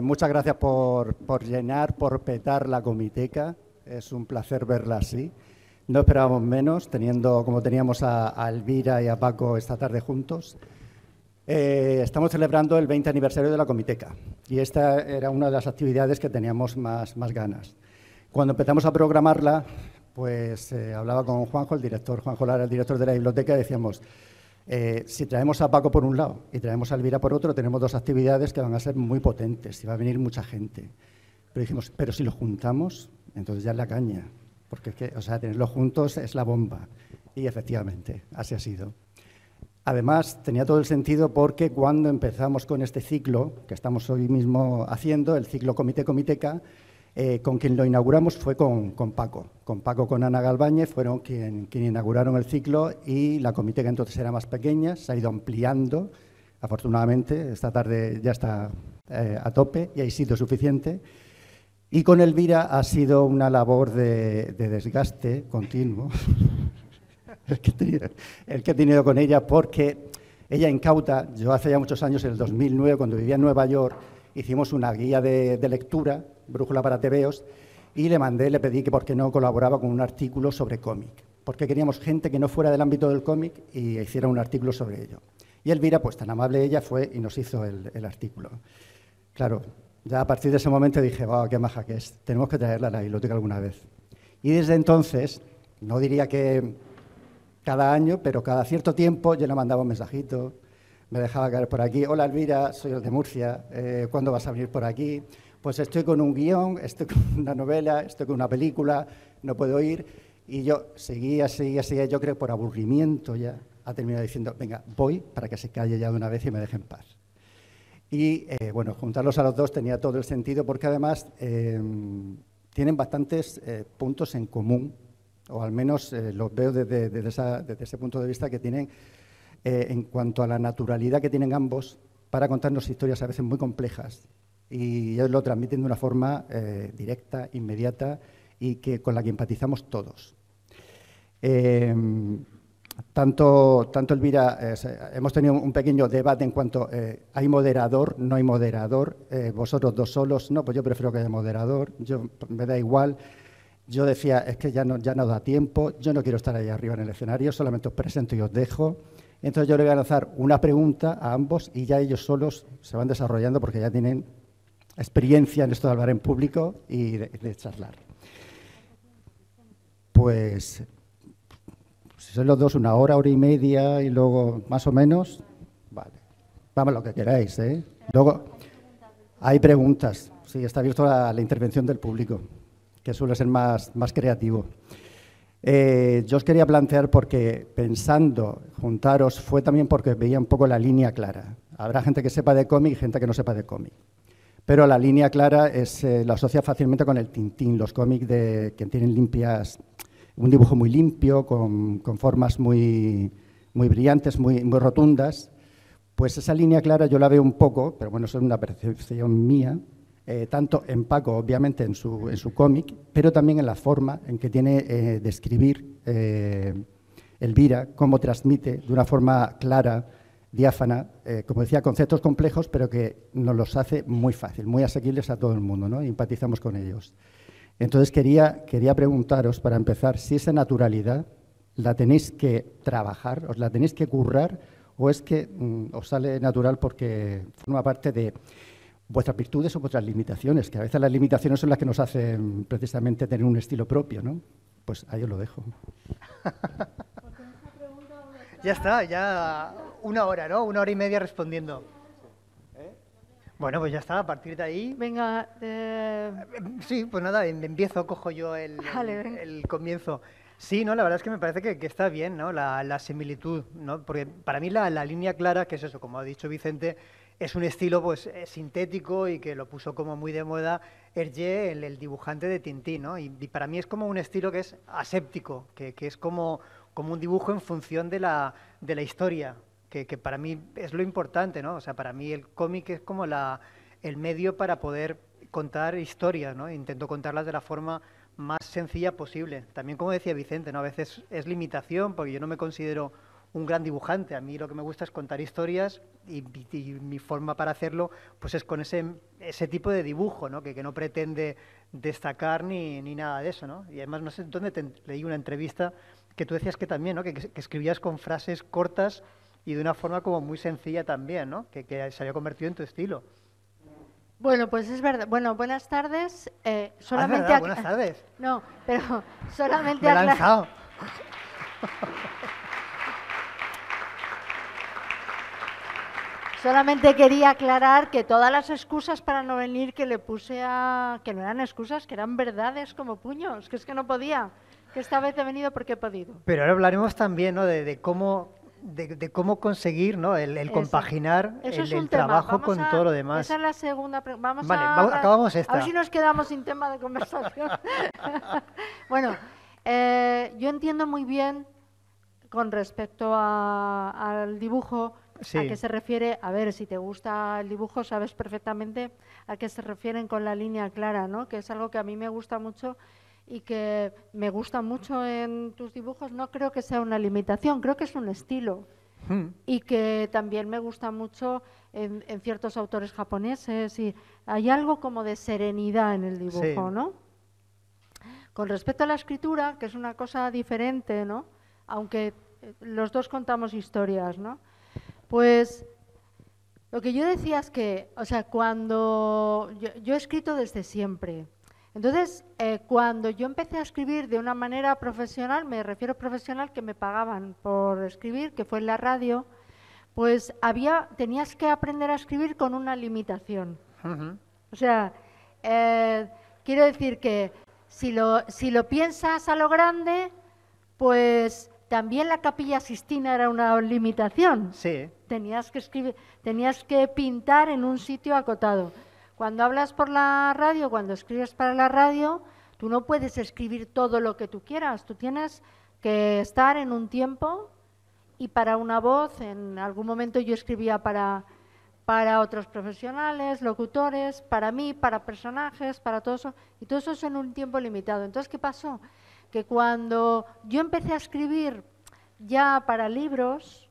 Muchas gracias por llenar, por petar la comiteca. Es un placer verla así. No esperábamos menos, como teníamos a Elvira y a Paco esta tarde juntos. Estamos celebrando el 20 aniversario de la comiteca y esta era una de las actividades que teníamos más ganas. Cuando empezamos a programarla, pues hablaba con Juanjo, Juanjo Lara, el director de la biblioteca, y decíamos, si traemos a Paco por un lado y traemos a Elvira por otro, tenemos dos actividades que van a ser muy potentes y va a venir mucha gente. Pero dijimos, pero si los juntamos, entonces ya es la caña, porque es que, o sea, tenerlos juntos es la bomba. Y efectivamente, así ha sido. Además, tenía todo el sentido porque cuando empezamos con este ciclo, que estamos hoy mismo haciendo, el ciclo Comité-Comiteca, con quien lo inauguramos fue con Paco. Con Paco, con Ana Galváñez, fueron quien inauguraron el ciclo y la comiteca entonces era más pequeña, se ha ido ampliando. Afortunadamente, esta tarde ya está a tope y ha sido suficiente. Y con Elvira ha sido una labor de desgaste continuo, el que he tenido con ella, porque ella incauta. Yo hace ya muchos años, en el 2009, cuando vivía en Nueva York, hicimos una guía de lectura, Brújula para tebeos, y le pedí que por qué no colaboraba con un artículo sobre cómic, porque queríamos gente que no fuera del ámbito del cómic y hiciera un artículo sobre ello. Y Elvira, pues tan amable ella, fue y nos hizo el artículo. Claro, ya a partir de ese momento dije, wow, qué maja que es, tenemos que traerla a la biblioteca alguna vez. Y desde entonces, no diría que cada año, pero cada cierto tiempo yo le mandaba un mensajito, me dejaba caer por aquí, hola Elvira, soy el de Murcia, ¿cuándo vas a venir por aquí? Pues estoy con un guión, estoy con una novela, estoy con una película, no puedo ir. Y yo seguía, yo creo por aburrimiento ya, ha terminado diciendo, venga, voy para que se calle ya de una vez y me deje en paz. Y bueno, juntarlos a los dos tenía todo el sentido porque además tienen bastantes puntos en común, o al menos los veo desde ese punto de vista que tienen en cuanto a la naturalidad que tienen ambos para contarnos historias a veces muy complejas. Y ellos lo transmiten de una forma directa, inmediata y con la que empatizamos todos. Tanto Elvira, hemos tenido un pequeño debate en cuanto ¿hay moderador, no hay moderador? ¿Vosotros dos solos? No, pues yo prefiero que haya moderador, me da igual. Yo decía, es que ya no da tiempo, yo no quiero estar ahí arriba en el escenario, solamente os presento y os dejo. Entonces yo le voy a lanzar una pregunta a ambos y ya ellos solos se van desarrollando porque ya tienen experiencia en esto de hablar en público y de charlar. Pues, si son los dos, una hora y media y luego más o menos, vale. Vamos, lo que queráis, ¿eh? Luego, hay preguntas. Sí, está abierto la intervención del público, que suele ser más creativo. Yo os quería plantear, porque pensando juntaros, fue también porque veía un poco la línea clara. Habrá gente que sepa de cómic y gente que no sepa de cómic. Pero la línea clara la asocia fácilmente con el Tintín, los cómics que tienen limpias, un dibujo muy limpio, con formas muy brillantes, muy rotundas. Pues esa línea clara yo la veo un poco, pero bueno, eso es una percepción mía, tanto en Paco, obviamente, en su cómic, pero también en la forma en que tiene de escribir Elvira, cómo transmite de una forma clara, diáfana, como decía, conceptos complejos, pero que nos los hace muy fácil, muy asequibles a todo el mundo, ¿no? Empatizamos con ellos. Entonces quería preguntaros, para empezar, si esa naturalidad la tenéis que trabajar, os la tenéis que currar, o es que os sale natural porque forma parte de vuestras virtudes o vuestras limitaciones, que a veces las limitaciones son las que nos hacen precisamente tener un estilo propio, ¿no? Pues ahí os lo dejo. Ya está, ya una hora, ¿no? Una hora y media respondiendo. Bueno, pues ya está, a partir de ahí... Venga. Sí, pues nada, empiezo, cojo yo el comienzo. Sí, no, la verdad es que me parece que está bien, ¿no? La similitud, ¿no? Porque para mí la línea clara, que es eso, como ha dicho Vicente, es un estilo pues sintético y que lo puso como muy de moda Hergé, el dibujante de Tintín, ¿no? Y para mí es como un estilo que es aséptico, que es como un dibujo en función de la historia, que para mí es lo importante, ¿no? O sea, para mí el cómic es como el medio para poder contar historias, ¿no? Intento contarlas de la forma más sencilla posible. También, como decía Vicente, ¿no? A veces es limitación, porque yo no me considero un gran dibujante. A mí lo que me gusta es contar historias y mi forma para hacerlo pues es con ese tipo de dibujo, ¿no? Que no pretende destacar ni nada de eso, ¿no? Y además, no sé dónde leí una entrevista que tú decías que también, ¿no? Que escribías con frases cortas y de una forma como muy sencilla también, ¿no? Que se había convertido en tu estilo. Bueno, pues es verdad. Bueno, buenas tardes. Solamente verdad, buenas tardes. No, pero solamente... Me he lanzado. Solamente quería aclarar que todas las excusas para no venir que le puse que no eran excusas, que eran verdades como puños, que es que no podía, que esta vez he venido porque he podido. Pero ahora hablaremos también, ¿no? de cómo conseguir, ¿no? el compaginar el trabajo con todo lo demás. Esa es la segunda pregunta. Acabamos esta. A ver si nos quedamos sin tema de conversación. Bueno, yo entiendo muy bien con respecto al dibujo, sí. ¿A qué se refiere? A ver, si te gusta el dibujo, sabes perfectamente a qué se refieren con la línea clara, ¿no? Que es algo que a mí me gusta mucho y que me gusta mucho en tus dibujos. No creo que sea una limitación, creo que es un estilo. Y que también me gusta mucho en ciertos autores japoneses. Y hay algo como de serenidad en el dibujo, sí. ¿No? Con respecto a la escritura, que es una cosa diferente, ¿no? Aunque los dos contamos historias, ¿no? Pues lo que yo decía es que, o sea, cuando yo he escrito desde siempre. Entonces, cuando yo empecé a escribir de una manera profesional, me refiero a profesional, que me pagaban por escribir, que fue en la radio, pues tenías que aprender a escribir con una limitación. O sea, quiero decir que si lo piensas a lo grande, pues también la Capilla Sixtina era una limitación. Sí. Tenías que pintar en un sitio acotado. Cuando hablas por la radio, cuando escribes para la radio, tú no puedes escribir todo lo que tú quieras. Tú tienes que estar en un tiempo y para una voz. En algún momento yo escribía para otros profesionales, locutores, para mí, para personajes, para todo eso. Y todo eso es en un tiempo limitado. Entonces, ¿qué pasó? Que cuando yo empecé a escribir ya para libros,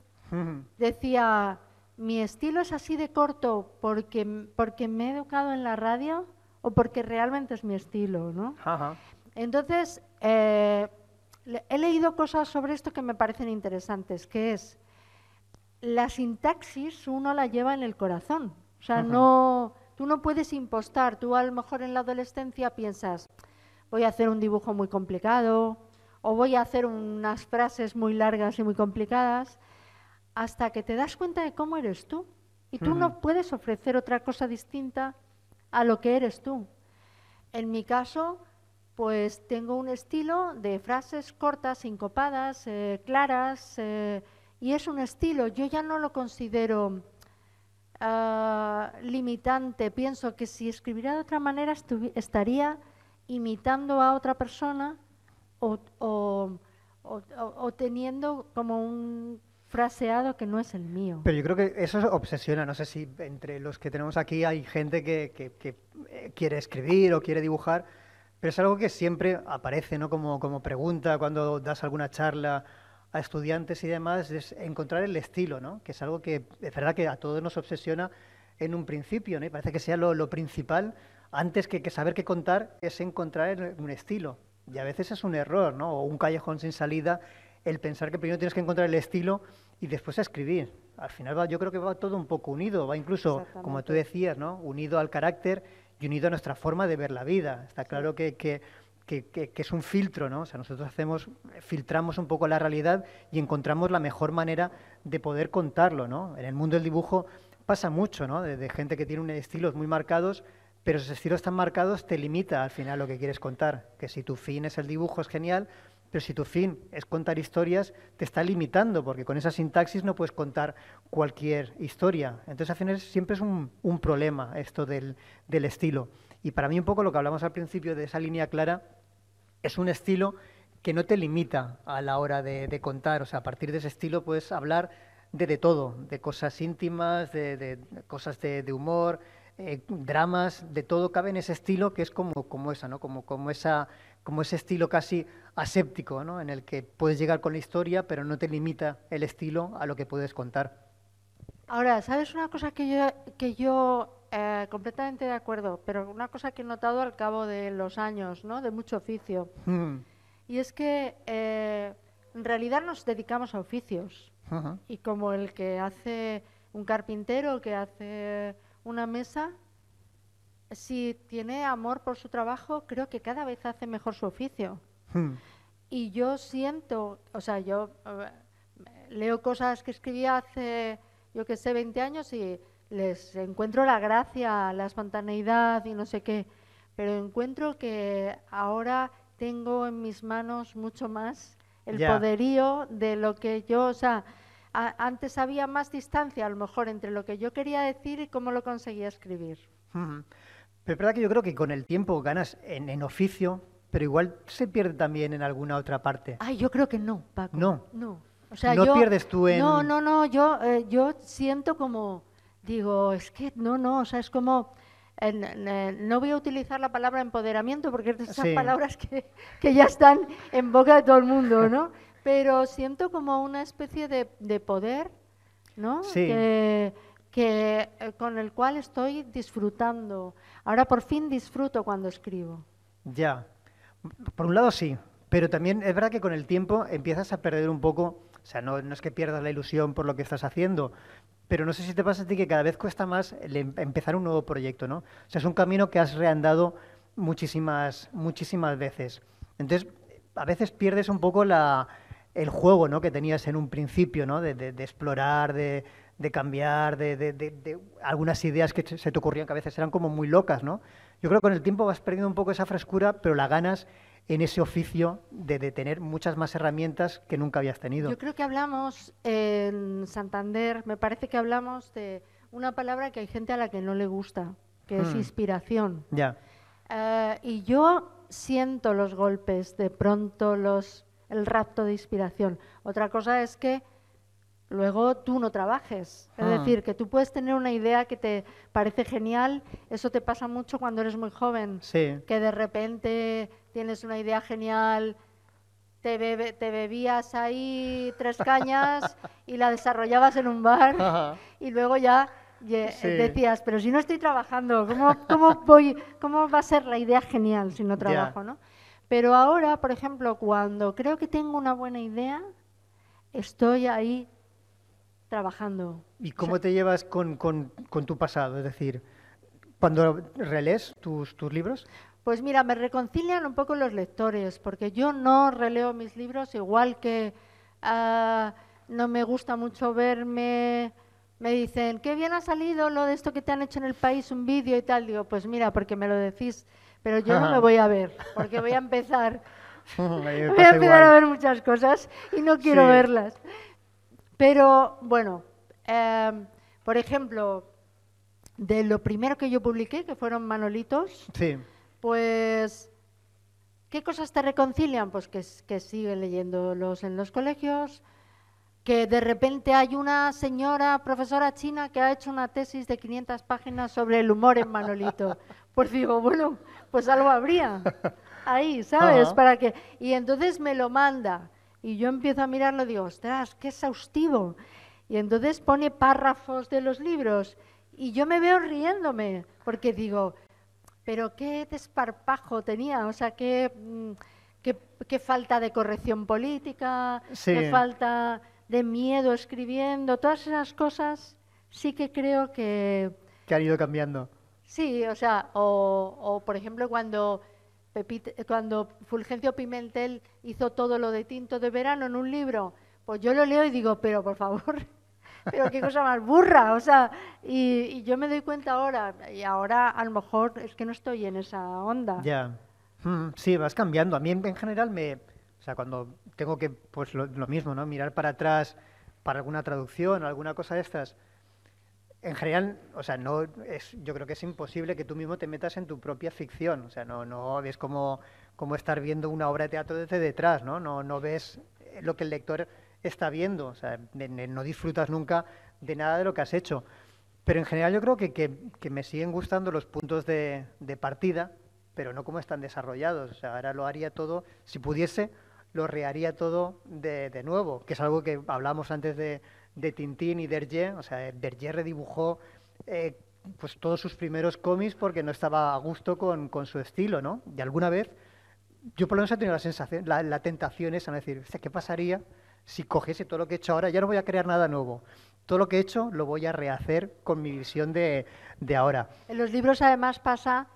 decía... ¿Mi estilo es así de corto porque me he educado en la radio o porque realmente es mi estilo, ¿no? Ajá. Entonces, he leído cosas sobre esto que me parecen interesantes, que es la sintaxis uno la lleva en el corazón. O sea, tú no puedes impostar. Tú a lo mejor en la adolescencia piensas, voy a hacer un dibujo muy complicado o voy a hacer unas frases muy largas y muy complicadas, hasta que te das cuenta de cómo eres tú. Y tú no puedes ofrecer otra cosa distinta a lo que eres tú. En mi caso, pues tengo un estilo de frases cortas, sincopadas, claras, y es un estilo. Yo ya no lo considero limitante. Pienso que si escribiera de otra manera estaría imitando a otra persona o teniendo como un fraseado que no es el mío. Pero yo creo que eso obsesiona. No sé si entre los que tenemos aquí hay gente que quiere escribir o quiere dibujar, pero es algo que siempre aparece, ¿no? Como pregunta cuando das alguna charla a estudiantes y demás, es encontrar el estilo, ¿no? Que es algo que es verdad que a todos nos obsesiona en un principio, ¿no? Y parece que sea lo principal, antes que saber qué contar, es encontrar un estilo. Y a veces es un error, ¿no? O un callejón sin salida, el pensar que primero tienes que encontrar el estilo y después a escribir. Al final yo creo que va todo un poco unido, va incluso, como tú decías, ¿no? Unido al carácter y unido a nuestra forma de ver la vida. Está claro que es un filtro, ¿no? O sea, nosotros filtramos un poco la realidad y encontramos la mejor manera de poder contarlo, ¿no? En el mundo del dibujo pasa mucho, ¿no? De gente que tiene estilos muy marcados, pero esos estilos tan marcados te limita al final lo que quieres contar. Que si tu fin es el dibujo es genial, pero si tu fin es contar historias, te está limitando, porque con esa sintaxis no puedes contar cualquier historia. Entonces, al final siempre es un problema esto del estilo. Y para mí un poco lo que hablamos al principio de esa línea clara es un estilo que no te limita a la hora de contar. O sea, a partir de ese estilo puedes hablar de todo, de cosas íntimas, de cosas de humor, dramas, de todo cabe en ese estilo que es como esa, ¿no? Como ese estilo casi aséptico, ¿no? En el que puedes llegar con la historia, pero no te limita el estilo a lo que puedes contar. Ahora, ¿sabes una cosa que yo completamente de acuerdo, pero una cosa que he notado al cabo de los años, ¿no? De mucho oficio, y es que en realidad nos dedicamos a oficios, y como el que hace un carpintero, que hace una mesa, si tiene amor por su trabajo, creo que cada vez hace mejor su oficio. Y yo siento, o sea, yo leo cosas que escribí hace, yo que sé, 20 años y les encuentro la gracia, la espontaneidad y no sé qué, pero encuentro que ahora tengo en mis manos mucho más el poderío de lo que yo, o sea, antes había más distancia a lo mejor entre lo que yo quería decir y cómo lo conseguía escribir. Pero es verdad que yo creo que con el tiempo ganas en oficio, pero igual se pierde también en alguna otra parte. Ay, yo creo que no, Paco. No. O sea, no pierdes tú en... No, yo siento como, digo, es que no, o sea, es como, no voy a utilizar la palabra empoderamiento porque es de esas palabras que ya están en boca de todo el mundo, ¿no? Pero siento como una especie de poder, ¿no? Sí. Que con el cual estoy disfrutando. Ahora por fin disfruto cuando escribo. Ya. Por un lado sí, pero también es verdad que con el tiempo empiezas a perder un poco, o sea, no es que pierdas la ilusión por lo que estás haciendo, pero no sé si te pasa a ti que cada vez cuesta más empezar un nuevo proyecto, ¿no? O sea, es un camino que has reandado muchísimas veces. Entonces, a veces pierdes un poco el juego, ¿no? Que tenías en un principio, ¿no? De explorar, de cambiar, de algunas ideas que se te ocurrían que a veces eran como muy locas, ¿no? Yo creo que con el tiempo vas perdiendo un poco esa frescura, pero la ganas en ese oficio de tener muchas más herramientas que nunca habías tenido. Yo creo que hablamos en Santander, me parece que hablamos de una palabra que hay gente a la que no le gusta, que es inspiración. Ya. Y yo siento los golpes, de pronto el rapto de inspiración. Otra cosa es que luego tú no trabajes. Es decir, que tú puedes tener una idea que te parece genial, eso te pasa mucho cuando eres muy joven, sí. Que de repente tienes una idea genial, te bebías ahí 3 cañas y la desarrollabas en un bar y luego ya decías, pero si no estoy trabajando, ¿cómo va a ser la idea genial si no trabajo? ¿No? Pero ahora, por ejemplo, cuando creo que tengo una buena idea, estoy ahí trabajando. ¿Y cómo te llevas con tu pasado? Es decir, cuando relees tus libros. Pues mira, me reconcilian un poco los lectores, porque yo no releo mis libros, igual que no me gusta mucho verme. Me dicen, qué bien ha salido lo de esto que te han hecho en El País, un vídeo y tal. Digo, pues mira, porque me lo decís, pero yo no me voy a ver, porque voy a empezar, a ver muchas cosas y no quiero verlas. Pero, bueno, por ejemplo, de lo primero que yo publiqué, que fueron Manolitos, pues, ¿qué cosas te reconcilian? Pues que siguen leyéndolos en los colegios, que de repente hay una señora profesora china que ha hecho una tesis de 500 páginas sobre el humor en Manolito. Pues digo, bueno, pues algo habría ahí, ¿sabes? Y entonces me lo manda. Y yo empiezo a mirarlo y digo, ostras, qué exhaustivo. Y entonces pone párrafos de los libros y yo me veo riéndome, porque digo, pero qué desparpajo tenía, o sea, qué falta de corrección política, qué falta de miedo escribiendo, todas esas cosas sí que creo que han ido cambiando. Sí, o sea, o por ejemplo cuando Fulgencio Pimentel hizo todo lo de Tinto de Verano en un libro, pues yo lo leo y digo, pero por favor, pero qué cosa más burra, o sea, y yo me doy cuenta ahora, y ahora a lo mejor es que no estoy en esa onda. Ya, sí, vas cambiando. A mí en general o sea, cuando tengo que, pues lo mismo, ¿no? Mirar para atrás para alguna traducción o alguna cosa de estas, en general, o sea, yo creo que es imposible que tú mismo te metas en tu propia ficción. O sea, no ves como estar viendo una obra de teatro desde detrás, ¿no? No ves lo que el lector está viendo. O sea, no disfrutas nunca de nada de lo que has hecho. Pero en general yo creo que me siguen gustando los puntos de partida, pero no como están desarrollados. O sea, ahora lo haría todo, si pudiese, lo reharía todo de nuevo, que es algo que hablamos antes de Tintín y d'Hergé. O sea, d'Hergé redibujó pues todos sus primeros cómics porque no estaba a gusto con su estilo, ¿no? Y alguna vez, yo por lo menos he tenido la sensación, la tentación esa, ¿no? Decir, ¿qué pasaría si cogiese todo lo que he hecho ahora? Ya no voy a crear nada nuevo. Todo lo que he hecho lo voy a rehacer con mi visión de ahora. En los libros además pasa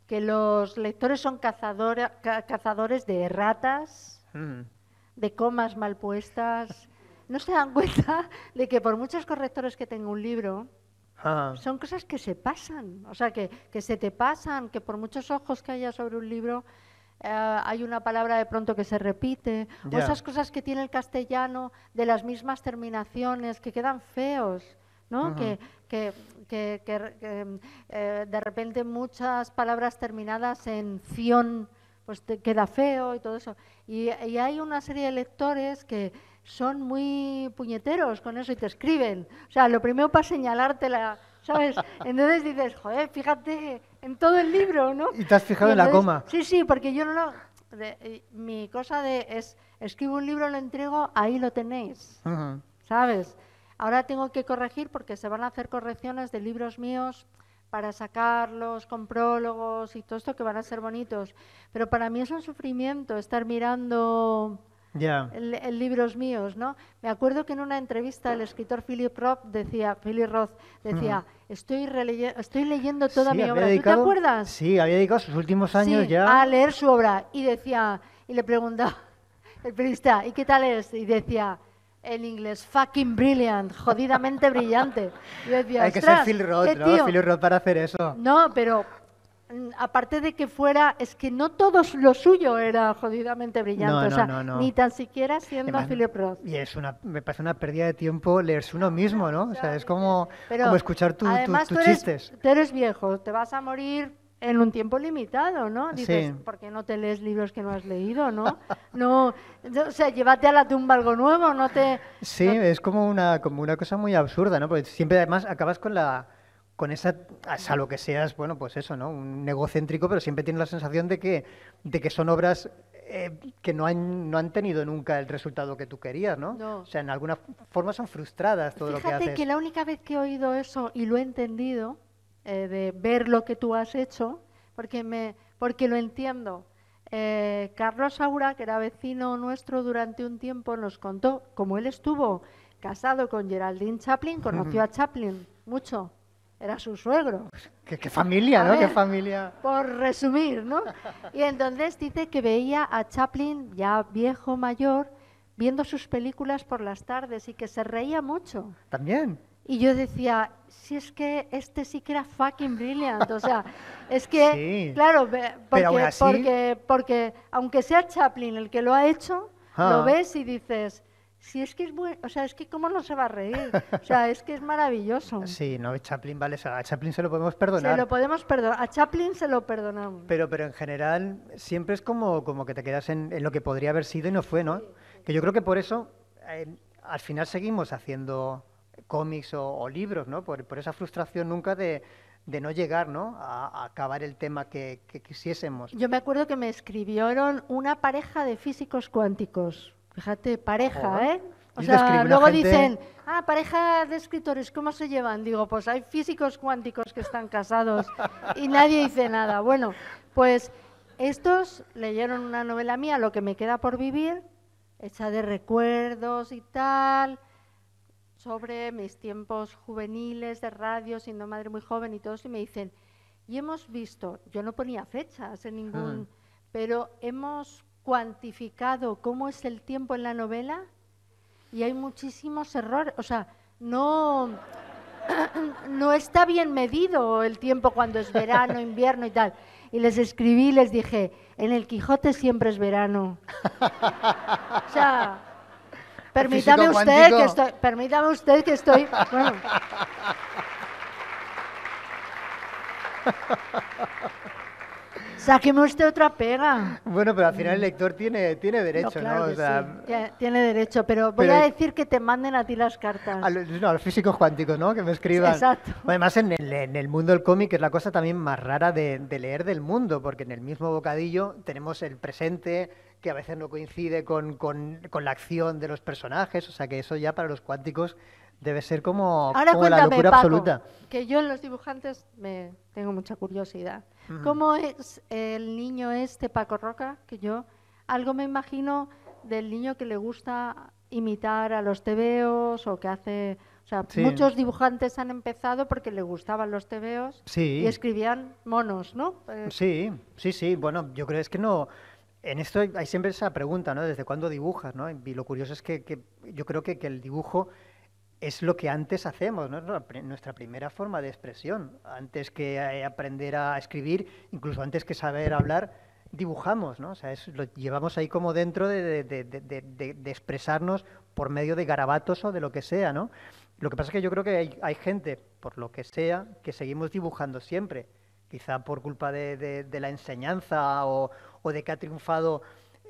que los lectores son cazadores de erratas, de comas mal puestas. No se dan cuenta de que por muchos correctores que tenga un libro, son cosas que se pasan, o sea, que se te pasan, que por muchos ojos que haya sobre un libro, hay una palabra de pronto que se repite, o esas cosas que tiene el castellano de las mismas terminaciones que quedan feos, ¿no? Que de repente muchas palabras terminadas en ción pues te queda feo y todo eso. Y hay una serie de lectores que son muy puñeteros con eso y te escriben. O sea, lo primero para señalártela, ¿sabes? Entonces dices, joder, fíjate en todo el libro, ¿no? Y te has fijado en la coma. Sí, porque yo no mi cosa es, escribo un libro, lo entrego, ahí lo tenéis, ¿sabes? Ahora tengo que corregir porque se van a hacer correcciones de libros míos para sacarlos con prólogos y todo esto que van a ser bonitos. Pero para mí es un sufrimiento estar mirando el libros míos, ¿no? Me acuerdo que en una entrevista el escritor Philip Roth decía, estoy leyendo toda mi obra. ¿Tú te acuerdas? Sí, había dedicado sus últimos años ya a leer su obra. Y decía, y le preguntaba el periodista, ¿y qué tal es? Y decía, en inglés, fucking brilliant, jodidamente brillante. Y decía, hay que ser Phil Roth, ¿no? Phil Roth para hacer eso. No, pero aparte de que fuera, es que no todo lo suyo era jodidamente brillante, no. Ni tan siquiera siendo Philip Roth. Y me parece una pérdida de tiempo leerse uno mismo, ¿no? O sea, es como escuchar tus chistes. Tú eres viejo, te vas a morir en un tiempo limitado, ¿no? Dices, ¿por qué no te lees libros que no has leído, no? No, o sea, llévate a la tumba algo nuevo, no te... Sí, es como una cosa muy absurda, ¿no? Porque siempre además acabas con esa, salvo que seas, bueno, pues eso, ¿no? Un egocéntrico, pero siempre tienes la sensación de que son obras que no han tenido nunca el resultado que tú querías, ¿no? No. O sea, en alguna forma son frustradas todo lo que haces. Fíjate que la única vez que he oído eso y lo he entendido, de ver lo que tú has hecho, porque lo entiendo. Carlos Saura, que era vecino nuestro durante un tiempo, nos contó, como él estuvo casado con Geraldine Chaplin, conoció a Chaplin mucho, era su suegro. ¿Qué familia, ¿no? ¿Qué familia? Por resumir, ¿no? Y entonces dice que veía a Chaplin, ya viejo, mayor, viendo sus películas por las tardes y que se reía mucho. ¿También? Y yo decía, si es que este sí que era fucking brilliant, o sea, es que, sí, claro, porque aunque sea Chaplin el que lo ha hecho, lo ves y dices, si es que es bueno, o sea, es que cómo no se va a reír, o sea, es que es maravilloso. Sí, no, Chaplin, vale, a Chaplin se lo podemos perdonar. Se lo podemos perdonar, a Chaplin se lo perdonamos. Pero en general siempre es como que te quedas en lo que podría haber sido y no fue, ¿no? Sí. Que yo creo que por eso al final seguimos haciendo cómics o libros, ¿no? Por esa frustración nunca de no llegar, ¿no? A acabar el tema que quisiésemos. Yo me acuerdo que me escribieron una pareja de físicos cuánticos. Fíjate, pareja, ¿eh? O sea, luego dicen, pareja de escritores, ¿cómo se llevan? Digo, pues hay físicos cuánticos que están casados y nadie dice nada. Bueno, pues estos leyeron una novela mía, Lo que me queda por vivir, hecha de recuerdos y tal, sobre mis tiempos juveniles de radio, siendo madre muy joven y todo eso, y me dicen, y hemos visto, yo no ponía fechas en ningún, pero hemos cuantificado cómo es el tiempo en la novela y hay muchísimos errores, o sea, no está bien medido el tiempo cuando es verano, invierno y tal. Y les escribí y les dije, en el Quijote siempre es verano. O sea, permítame usted que estoy... Bueno. Sáqueme usted otra pega. Bueno, pero al final el lector tiene derecho, no, claro ¿no? O sea, sí. Tiene derecho, pero voy a decir que te manden a ti las cartas. A los físicos cuánticos, ¿no? Que me escriban. Exacto. Además, en el mundo del cómic es la cosa también más rara de leer del mundo, porque en el mismo bocadillo tenemos el presente, que a veces no coincide con la acción de los personajes, o sea que eso ya para los cuánticos debe ser como la locura Paco, absoluta. Que yo en los dibujantes tengo mucha curiosidad. ¿Cómo es el niño Paco Roca? Que yo algo me imagino del niño que le gusta imitar a los tebeos o que hace... O sea, muchos dibujantes han empezado porque les gustaban los tebeos y escribían monos, ¿no? Sí. Bueno, yo creo que no... En esto hay siempre esa pregunta, ¿no? ¿Desde cuándo dibujas, no? Y lo curioso es que yo creo que el dibujo es lo que antes hacemos, ¿no? Nuestra primera forma de expresión. Antes que aprender a escribir, incluso antes que saber hablar, dibujamos, ¿no? O sea, lo llevamos ahí como dentro de expresarnos por medio de garabatos o de lo que sea, ¿no? Lo que pasa es que yo creo que hay gente, por lo que sea, que seguimos dibujando siempre. Quizá por culpa de la enseñanza o de que ha triunfado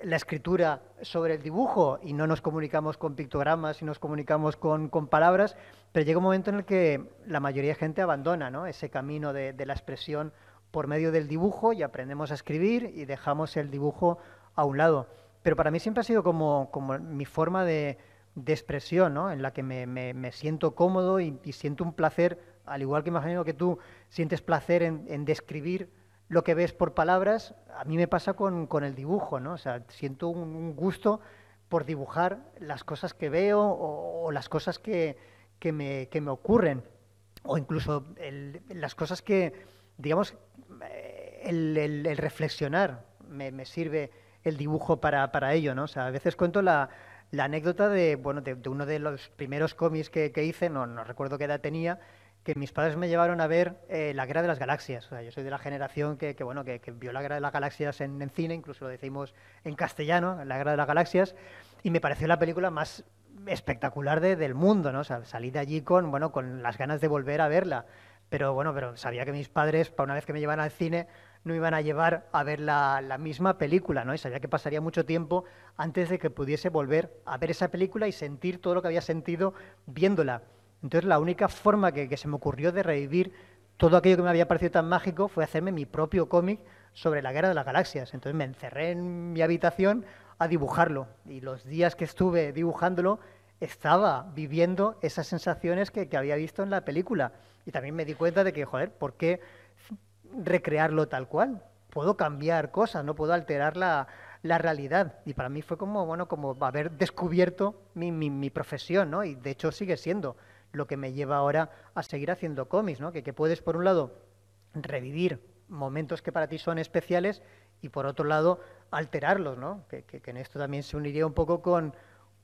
la escritura sobre el dibujo y no nos comunicamos con pictogramas y nos comunicamos con palabras, pero llega un momento en el que la mayoría de gente abandona, ¿no? Ese camino de la expresión por medio del dibujo y aprendemos a escribir y dejamos el dibujo a un lado. Pero para mí siempre ha sido como mi forma de expresión, ¿no? En la que me siento cómodo y siento un placer, al igual que imagino que tú sientes placer en describir lo que ves por palabras, a mí me pasa con el dibujo, ¿no? O sea, siento un gusto por dibujar las cosas que veo o las cosas que me ocurren, o incluso las cosas que, digamos, el reflexionar me sirve el dibujo para ello, ¿no? O sea, a veces cuento la anécdota de uno de los primeros cómics que hice, no recuerdo qué edad tenía, que mis padres me llevaron a ver La Guerra de las Galaxias. O sea, yo soy de la generación que vio La Guerra de las Galaxias en cine, incluso lo decimos en castellano, La Guerra de las Galaxias, y me pareció la película más espectacular del mundo, ¿no? O sea, salí de allí con las ganas de volver a verla. Pero sabía que mis padres, para una vez que me llevaban al cine, no iban a llevar a ver la misma película, ¿no? Y sabía que pasaría mucho tiempo antes de que pudiese volver a ver esa película y sentir todo lo que había sentido viéndola. Entonces la única forma que se me ocurrió de revivir todo aquello que me había parecido tan mágico fue hacerme mi propio cómic sobre la Guerra de las Galaxias. Entonces me encerré en mi habitación a dibujarlo y los días que estuve dibujándolo estaba viviendo esas sensaciones que había visto en la película. Y también me di cuenta de que, joder, ¿por qué recrearlo tal cual? Puedo cambiar cosas, no puedo alterar la realidad. Y para mí fue como haber descubierto mi profesión, ¿no? Y de hecho sigue siendo lo que me lleva ahora a seguir haciendo cómics, ¿no? Que puedes, por un lado, revivir momentos que para ti son especiales y, por otro lado, alterarlos, ¿no? Que en esto también se uniría un poco con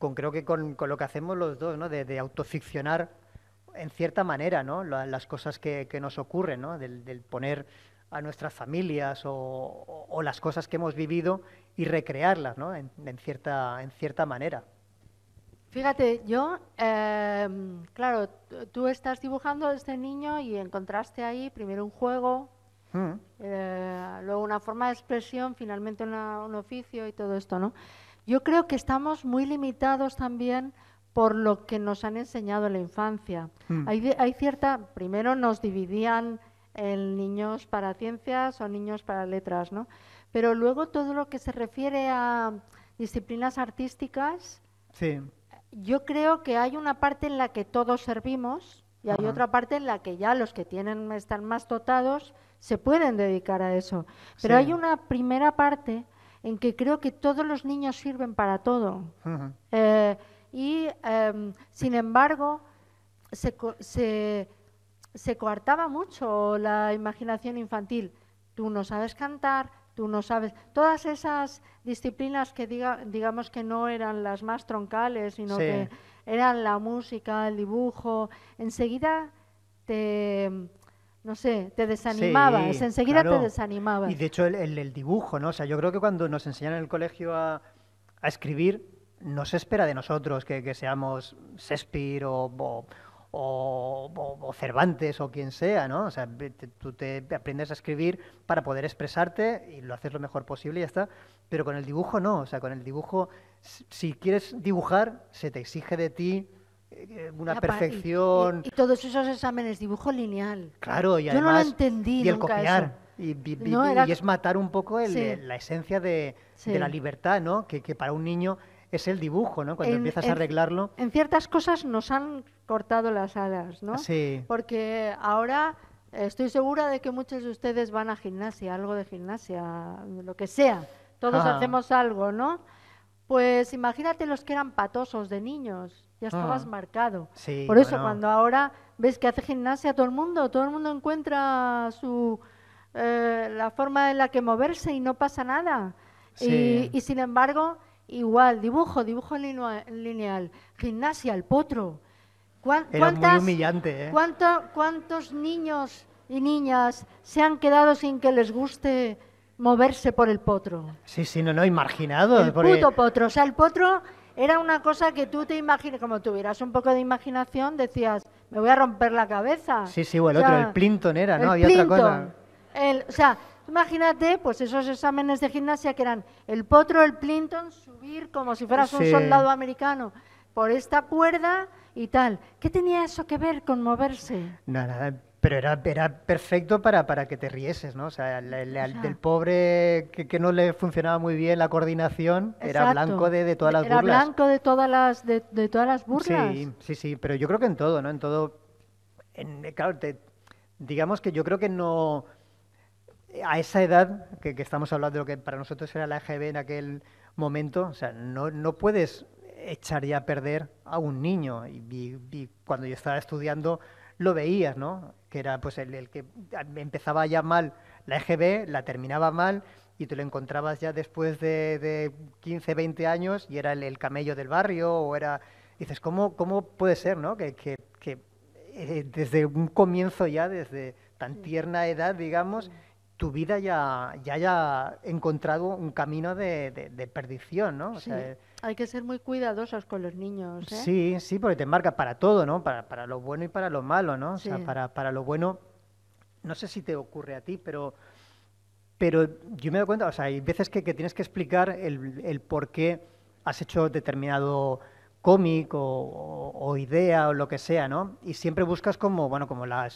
lo que hacemos los dos, ¿no? De autoficcionar en cierta manera, ¿no? Las cosas que nos ocurren, ¿no? Del poner a nuestras familias o las cosas que hemos vivido y recrearlas, ¿no? En cierta manera. Fíjate, yo, claro, tú estás dibujando a este niño y encontraste ahí primero un juego, luego una forma de expresión, finalmente un oficio y todo esto, ¿no? Yo creo que estamos muy limitados también por lo que nos han enseñado en la infancia. Hay primero nos dividían en niños para ciencias o niños para letras, ¿no? Pero luego todo lo que se refiere a disciplinas artísticas, sí. Yo creo que hay una parte en la que todos servimos y hay otra parte en la que ya los que están más dotados se pueden dedicar a eso. Pero hay una primera parte en que creo que todos los niños sirven para todo. Sin embargo, se coartaba mucho la imaginación infantil. Tú no sabes cantar, tú no sabes... Todas esas disciplinas que digamos que no eran las más troncales, sino que eran la música, el dibujo, enseguida te desanimabas, enseguida te desanimabas. Y de hecho el dibujo, ¿no? O sea, yo creo que cuando nos enseñan en el colegio a escribir, no se espera de nosotros que seamos Shakespeare o o Cervantes o quien sea, ¿no? O sea, tú te aprendes a escribir para poder expresarte y lo haces lo mejor posible y ya está. Pero con el dibujo no, o sea, con el dibujo, si quieres dibujar, se te exige de ti una perfección. Y todos esos exámenes, dibujo lineal. Claro, y yo además, no lo entendí y el nunca copiar. eso. Y es matar un poco la esencia de la libertad, ¿no? Que para un niño es el dibujo, ¿no? Cuando empiezas a arreglarlo. En ciertas cosas nos han cortado las alas, ¿no? Sí. Porque ahora estoy segura de que muchos de ustedes van a gimnasia, algo de gimnasia, lo que sea. Todos hacemos algo, ¿no? Pues imagínate los que eran patosos de niños, ya estabas marcado. Sí, por eso cuando ahora ves que hace gimnasia todo el mundo encuentra la forma en la que moverse y no pasa nada. Sí. Y sin embargo, igual, dibujo lineal, gimnasia, el potro. Era muy humillante, ¿eh? ¿Cuántos niños y niñas se han quedado sin que les guste moverse por el potro? Sí, no, marginado. El puto potro. O sea, el potro era una cosa que tú te imaginas, como tuvieras un poco de imaginación, decías, me voy a romper la cabeza. Sí, o el otro, el Plinton era, ¿no? Había otra cosa. O sea, imagínate, pues esos exámenes de gimnasia que eran el potro, el Plinton, subir como si fueras un soldado americano por esta cuerda y tal. ¿Qué tenía eso que ver con moverse? Nada, pero era perfecto para que te rieses, ¿no? O sea, del pobre que no le funcionaba muy bien la coordinación, era blanco de todas las burlas. Era blanco de todas las burlas. Sí, pero yo creo que en todo, ¿no? En todo, claro, digamos que yo creo que no, a esa edad que estamos hablando de lo que para nosotros era la EGB en aquel momento, o sea, no puedes echar ya a perder a un niño. Y cuando yo estaba estudiando lo veías, ¿no? Que era pues el que empezaba ya mal la EGB, la terminaba mal y te lo encontrabas ya después de 15, 20 años y era el camello del barrio o era... Dices, ¿cómo puede ser, ¿no? Que desde un comienzo ya, desde tan tierna edad, digamos, tu vida ya haya encontrado un camino de perdición, ¿no? O sea, hay que ser muy cuidadosos con los niños, ¿eh? Sí, porque te marca para todo, ¿no? Para lo bueno y para lo malo, ¿no? Sí. O sea, para lo bueno, no sé si te ocurre a ti, pero yo me doy cuenta, o sea, hay veces que tienes que explicar el por qué has hecho determinado cómic o idea o lo que sea, ¿no? Y siempre buscas como la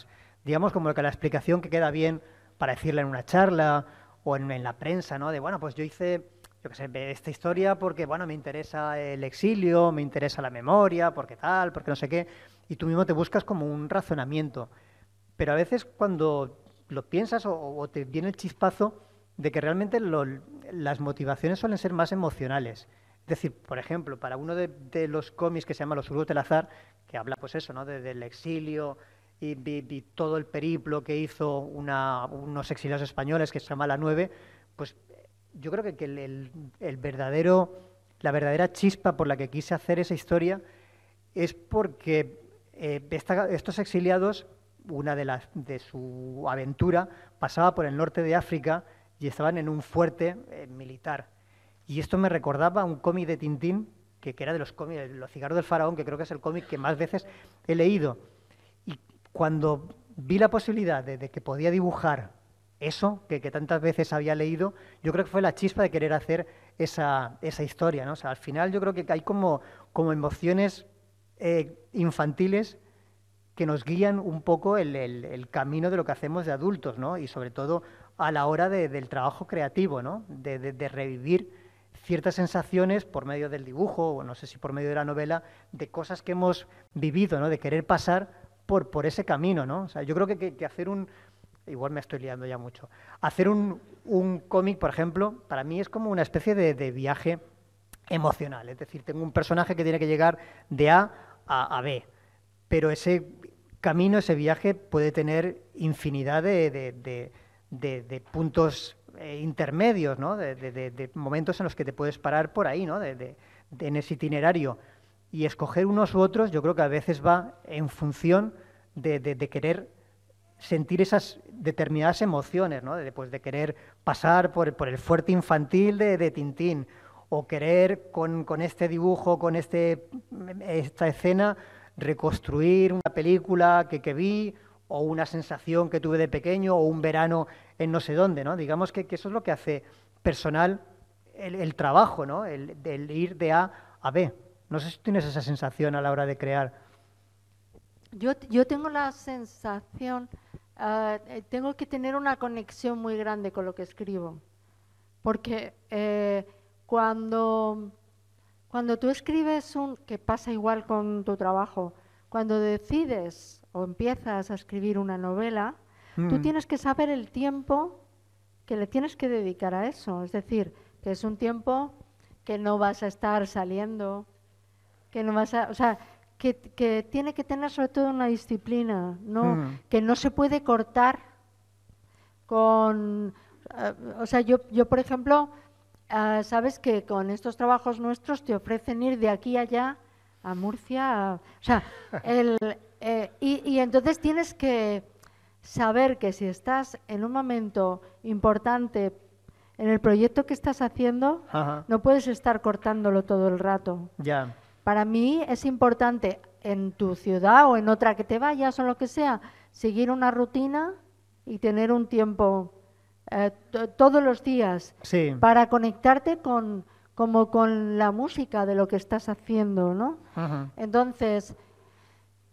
explicación que queda bien para decirla en una charla o en la prensa, ¿no? De, pues yo hice, yo qué sé, esta historia porque, me interesa el exilio, me interesa la memoria, porque tal, porque no sé qué, y tú mismo te buscas como un razonamiento. Pero a veces cuando lo piensas o te viene el chispazo de que realmente las motivaciones suelen ser más emocionales. Es decir, por ejemplo, para uno de los cómics que se llama Los Hurgos del Azar, que habla pues eso, ¿no? Del exilio y todo el periplo que hizo unos exiliados españoles que se llama La 9, pues yo creo que la verdadera chispa por la que quise hacer esa historia es porque estos exiliados, una de su aventura, pasaba por el norte de África y estaban en un fuerte militar. Y esto me recordaba a un cómic de Tintín, que era de los cómics, Los cigarros del faraón, que creo que es el cómic que más veces he leído. Y cuando vi la posibilidad de que podía dibujar eso, que tantas veces había leído, yo creo que fue la chispa de querer hacer esa historia, ¿no? O sea, al final yo creo que hay como emociones infantiles que nos guían un poco el camino de lo que hacemos de adultos, ¿no? Y sobre todo a la hora del trabajo creativo, ¿no? De revivir ciertas sensaciones por medio del dibujo, o no sé si por medio de la novela, de cosas que hemos vivido, ¿no? De querer pasar por ese camino, ¿no? O sea, yo creo que hacer igual me estoy liando ya mucho. Hacer un cómic, por ejemplo, para mí es como una especie de viaje emocional. Es decir, tengo un personaje que tiene que llegar de A a B, pero ese camino, ese viaje puede tener infinidad de puntos intermedios, ¿no? De momentos en los que te puedes parar por ahí, ¿no? En ese itinerario. Y escoger unos u otros, yo creo que a veces va en función de querer sentir esas determinadas emociones, ¿no? De querer pasar por el fuerte infantil de Tintín, o querer con este dibujo, con esta escena, reconstruir una película que vi, o una sensación que tuve de pequeño, o un verano en no sé dónde, ¿no? Digamos que eso es lo que hace personal el trabajo, ¿no? El ir de A a B. No sé si tienes esa sensación a la hora de crear. Yo tengo la sensación, tengo que tener una conexión muy grande con lo que escribo, porque cuando tú escribes que pasa igual con tu trabajo, cuando decides o empiezas a escribir una novela, tú tienes que saber el tiempo que le tienes que dedicar a eso. Es decir, que es un tiempo que no vas a estar saliendo, que no vas a... O sea, que tiene que tener sobre todo una disciplina, ¿no? Que no se puede cortar con... o sea, yo por ejemplo, sabes que con estos trabajos nuestros te ofrecen ir de aquí a allá, a Murcia, o sea, y entonces tienes que saber que si estás en un momento importante en el proyecto que estás haciendo, no puedes estar cortándolo todo el rato. Ya. Para mí es importante en tu ciudad o en otra que te vayas o lo que sea, seguir una rutina y tener un tiempo todos los días para conectarte como con la música de lo que estás haciendo, ¿no? Entonces,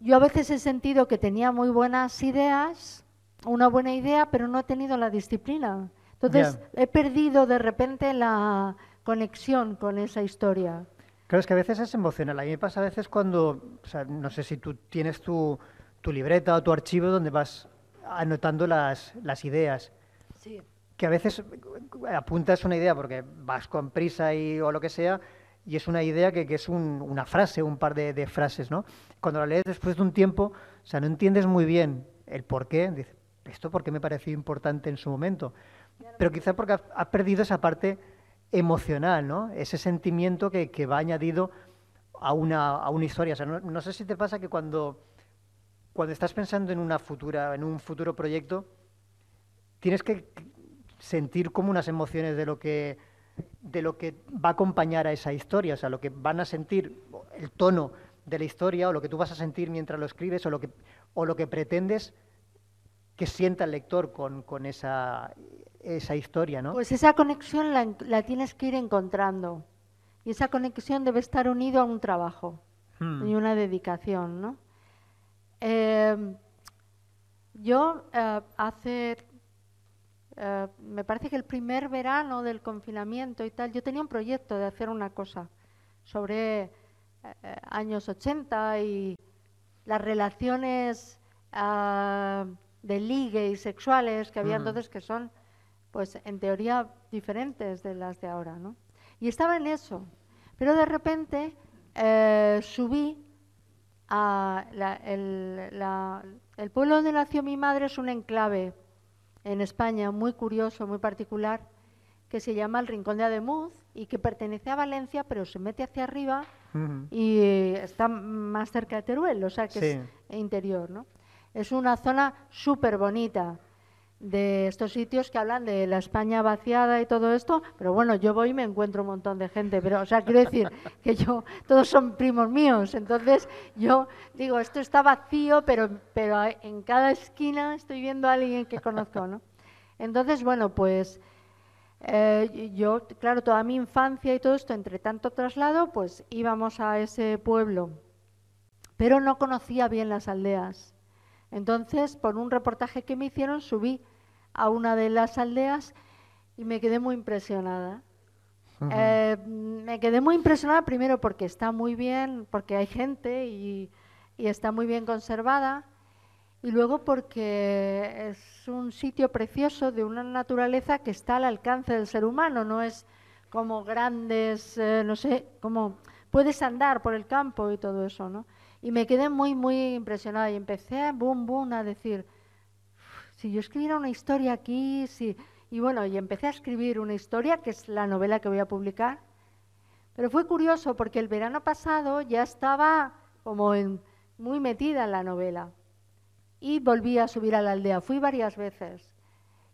yo a veces he sentido que tenía muy buenas ideas, una buena idea, pero no he tenido la disciplina. Entonces, he perdido de repente la conexión con esa historia. Claro, es que a veces es emocional. A mí me pasa a veces cuando, o sea, no sé si tú tienes tu libreta o tu archivo donde vas anotando las ideas. Sí. Que a veces apuntas una idea porque vas con prisa o lo que sea, y es una idea que es una frase, un par de frases, ¿no? Cuando la lees después de un tiempo, o sea, no entiendes muy bien el por qué. Dices, ¿esto por qué me pareció importante en su momento? Pero quizá porque has perdido esa parte emocional, ¿no? Ese sentimiento que va añadido a una historia. O sea, no sé si te pasa que cuando estás pensando en un futuro proyecto, tienes que sentir como unas emociones de lo que va a acompañar a esa historia, o sea, lo que van a sentir, el tono de la historia, o lo que tú vas a sentir mientras lo escribes, o lo que pretendes que sienta el lector con esa historia, ¿no? Pues esa conexión la tienes que ir encontrando, y esa conexión debe estar unido a un trabajo y una dedicación, ¿no? Yo me parece que el primer verano del confinamiento y tal, yo tenía un proyecto de hacer una cosa sobre años 80 y las relaciones de ligue y sexuales que había entonces, que son, pues, en teoría diferentes de las de ahora, ¿no? Y estaba en eso, pero de repente subí a el pueblo donde nació mi madre. Es un enclave en España muy curioso, muy particular, que se llama el Rincón de Ademuz y que pertenece a Valencia, pero se mete hacia arriba y está más cerca de Teruel, o sea que es interior, ¿no? Es una zona súper bonita, de estos sitios que hablan de la España vaciada y todo esto, pero bueno, yo voy y me encuentro un montón de gente, pero, o sea, quiero decir que todos son primos míos, entonces yo digo, esto está vacío, pero en cada esquina estoy viendo a alguien que conozco, ¿no? Entonces, bueno, pues yo, claro, toda mi infancia y todo esto, entre tanto traslado, pues íbamos a ese pueblo, pero no conocía bien las aldeas. Entonces, por un reportaje que me hicieron, subí a una de las aldeas y me quedé muy impresionada. Me quedé muy impresionada primero porque está muy bien, porque hay gente y está muy bien conservada, y luego porque es un sitio precioso de una naturaleza que está al alcance del ser humano, no es como grandes, no sé, como puedes andar por el campo y todo eso, ¿no? Y me quedé muy, muy impresionada y empecé boom, a decir, si yo escribiera una historia aquí, y bueno, y empecé a escribir una historia, que es la novela que voy a publicar. Pero fue curioso porque el verano pasado ya estaba como muy metida en la novela y volví a subir a la aldea, fui varias veces.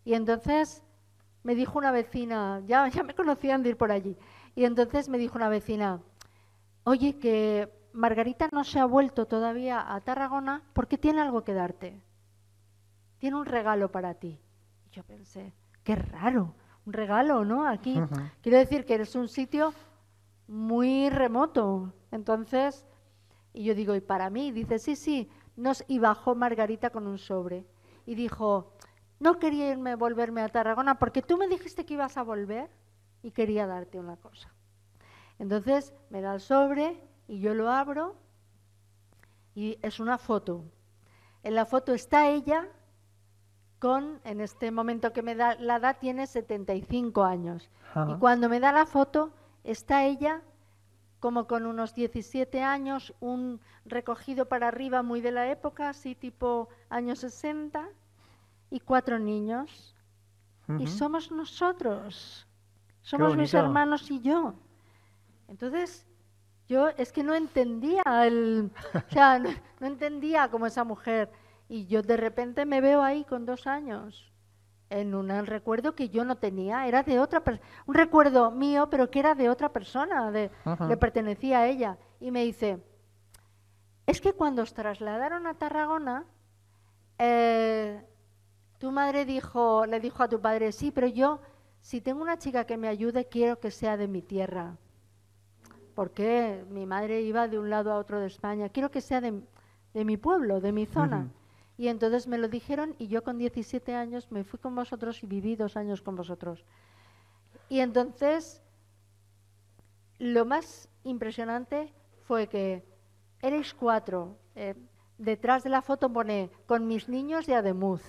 Y entonces me dijo una vecina, ya me conocían de ir por allí, y entonces me dijo una vecina, oye, que Margarita no se ha vuelto todavía a Tarragona porque tiene algo que darte. Tiene un regalo para ti. Y yo pensé, qué raro, un regalo, ¿no? Aquí, quiero decir que eres un sitio muy remoto. Entonces, y yo digo, ¿y para mí? Dice, sí. Y bajó Margarita con un sobre. Y dijo, no quería volverme a Tarragona porque tú me dijiste que ibas a volver y quería darte una cosa. Entonces, me da el sobre y yo lo abro y es una foto. En la foto está ella en este momento que me da la edad, tiene 75 años. Y cuando me da la foto, está ella como con unos 17 años, un recogido para arriba muy de la época, así tipo años 60, y 4 niños. Y somos nosotros, somos mis hermanos y yo. Entonces, yo es que no entendía no entendía como esa mujer. Y yo de repente me veo ahí con 2 años, en un recuerdo que yo no tenía, era de otra persona, un recuerdo mío, pero que era de otra persona, le pertenecía a ella. Y me dice, es que cuando os trasladaron a Tarragona, tu madre le dijo a tu padre, sí, pero yo, si tengo una chica que me ayude, quiero que sea de mi tierra. Porque mi madre iba de un lado a otro de España, quiero que sea de mi pueblo, de mi zona. Y entonces me lo dijeron y yo con 17 años me fui con vosotros y viví 2 años con vosotros. Y entonces lo más impresionante fue que erais 4. Detrás de la foto pone con mis niños de Ademuz.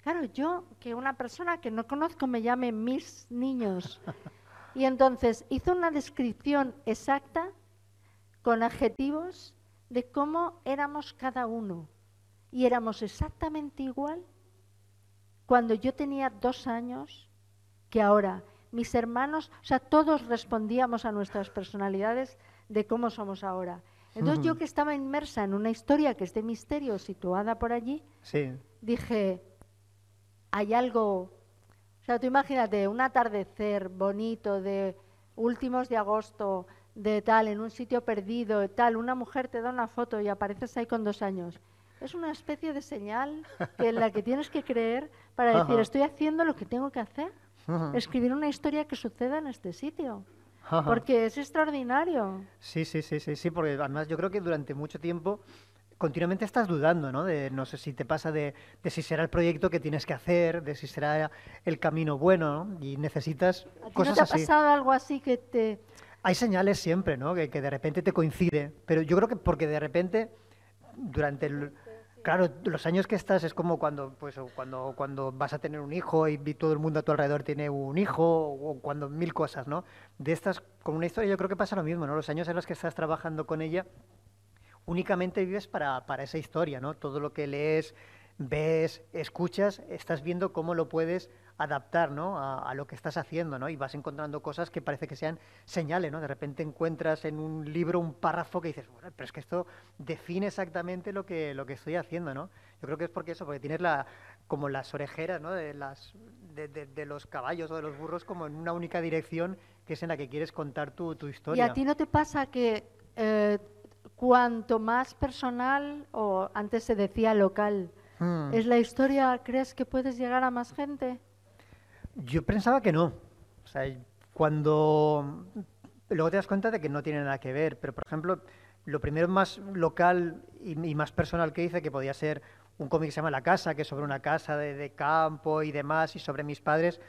Claro, yo, que una persona que no conozco me llame mis niños. Y entonces hizo una descripción exacta con adjetivos de cómo éramos cada uno. Y éramos exactamente igual cuando yo tenía 2 años que ahora. Mis hermanos, o sea, todos respondíamos a nuestras personalidades de cómo somos ahora. Entonces yo que estaba inmersa en una historia que es de misterio, situada por allí, dije, hay algo. O sea, tú imagínate, un atardecer bonito de últimos de agosto, de tal, en un sitio perdido, tal, una mujer te da una foto y apareces ahí con 2 años. Es una especie de señal en la que tienes que creer para decir, estoy haciendo lo que tengo que hacer. Escribir una historia que suceda en este sitio. Porque es extraordinario. Sí, porque además yo creo que durante mucho tiempo continuamente estás dudando, ¿no? No sé si te pasa de si será el proyecto que tienes que hacer, de si será el camino bueno, ¿no? Y necesitas cosas así. ¿No te ha pasado algo así que te...? Hay señales siempre, ¿no? Que de repente te coincide, pero yo creo que porque de repente durante claro, los años que estás es como cuando vas a tener un hijo y todo el mundo a tu alrededor tiene un hijo, o cuando 1000 cosas, ¿no? De estas, con una historia yo creo que pasa lo mismo, ¿no? Los años en los que estás trabajando con ella, únicamente vives para esa historia, ¿no? Todo lo que lees, ves, escuchas, estás viendo cómo lo puedes adaptar, ¿no? a lo que estás haciendo, ¿no? Y vas encontrando cosas que parece que sean señales, ¿no? De repente encuentras en un libro un párrafo que dices, bueno, pero es que esto define exactamente lo que estoy haciendo, ¿no? Yo creo que es porque tienes como las orejeras, ¿no? De los caballos o de los burros como en una única dirección, que es en la que quieres contar tu historia. ¿Y a ti no te pasa que cuanto más personal, o antes se decía local, es la historia, crees que puedes llegar a más gente? Yo pensaba que no. O sea, cuando luego te das cuenta de que no tiene nada que ver, pero por ejemplo, lo primero más local y más personal que hice, que podía ser un cómic que se llama La Casa, que es sobre una casa de campo y demás, y sobre mis padres,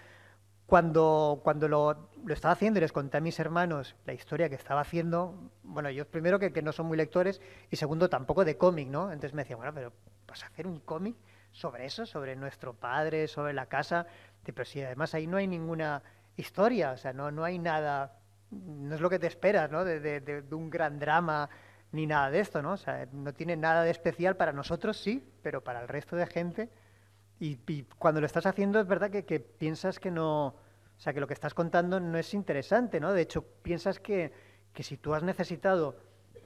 cuando lo estaba haciendo y les conté a mis hermanos la historia que estaba haciendo, bueno, ellos primero que no son muy lectores, y segundo tampoco de cómic, ¿no? Entonces me decían, bueno, pero ¿vas a hacer un cómic sobre eso, sobre nuestro padre, sobre la casa? Pero si además ahí no hay ninguna historia, o sea, no hay nada, no es lo que te esperas, ¿no? De un gran drama ni nada de esto, ¿no? O sea, no tiene nada de especial para nosotros, sí, pero para el resto de gente. Y cuando lo estás haciendo es verdad que piensas que no, o sea, que lo que estás contando no es interesante, ¿no? De hecho, piensas que si tú has necesitado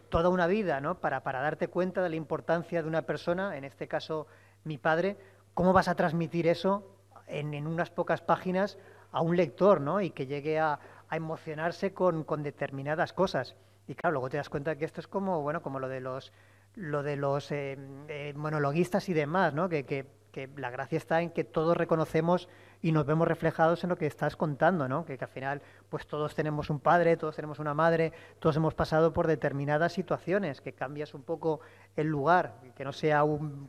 toda una vida, ¿no? Para darte cuenta de la importancia de una persona, en este caso mi padre, ¿cómo vas a transmitir eso en unas pocas páginas a un lector, ¿no? Y que llegue a emocionarse con determinadas cosas? Y claro, luego te das cuenta que esto es como, bueno, como lo de los monologuistas y demás, ¿no? Que la gracia está en que todos reconocemos y nos vemos reflejados en lo que estás contando, ¿no? Que al final, pues todos tenemos un padre, todos tenemos una madre, todos hemos pasado por determinadas situaciones, que cambias un poco el lugar, que no sea un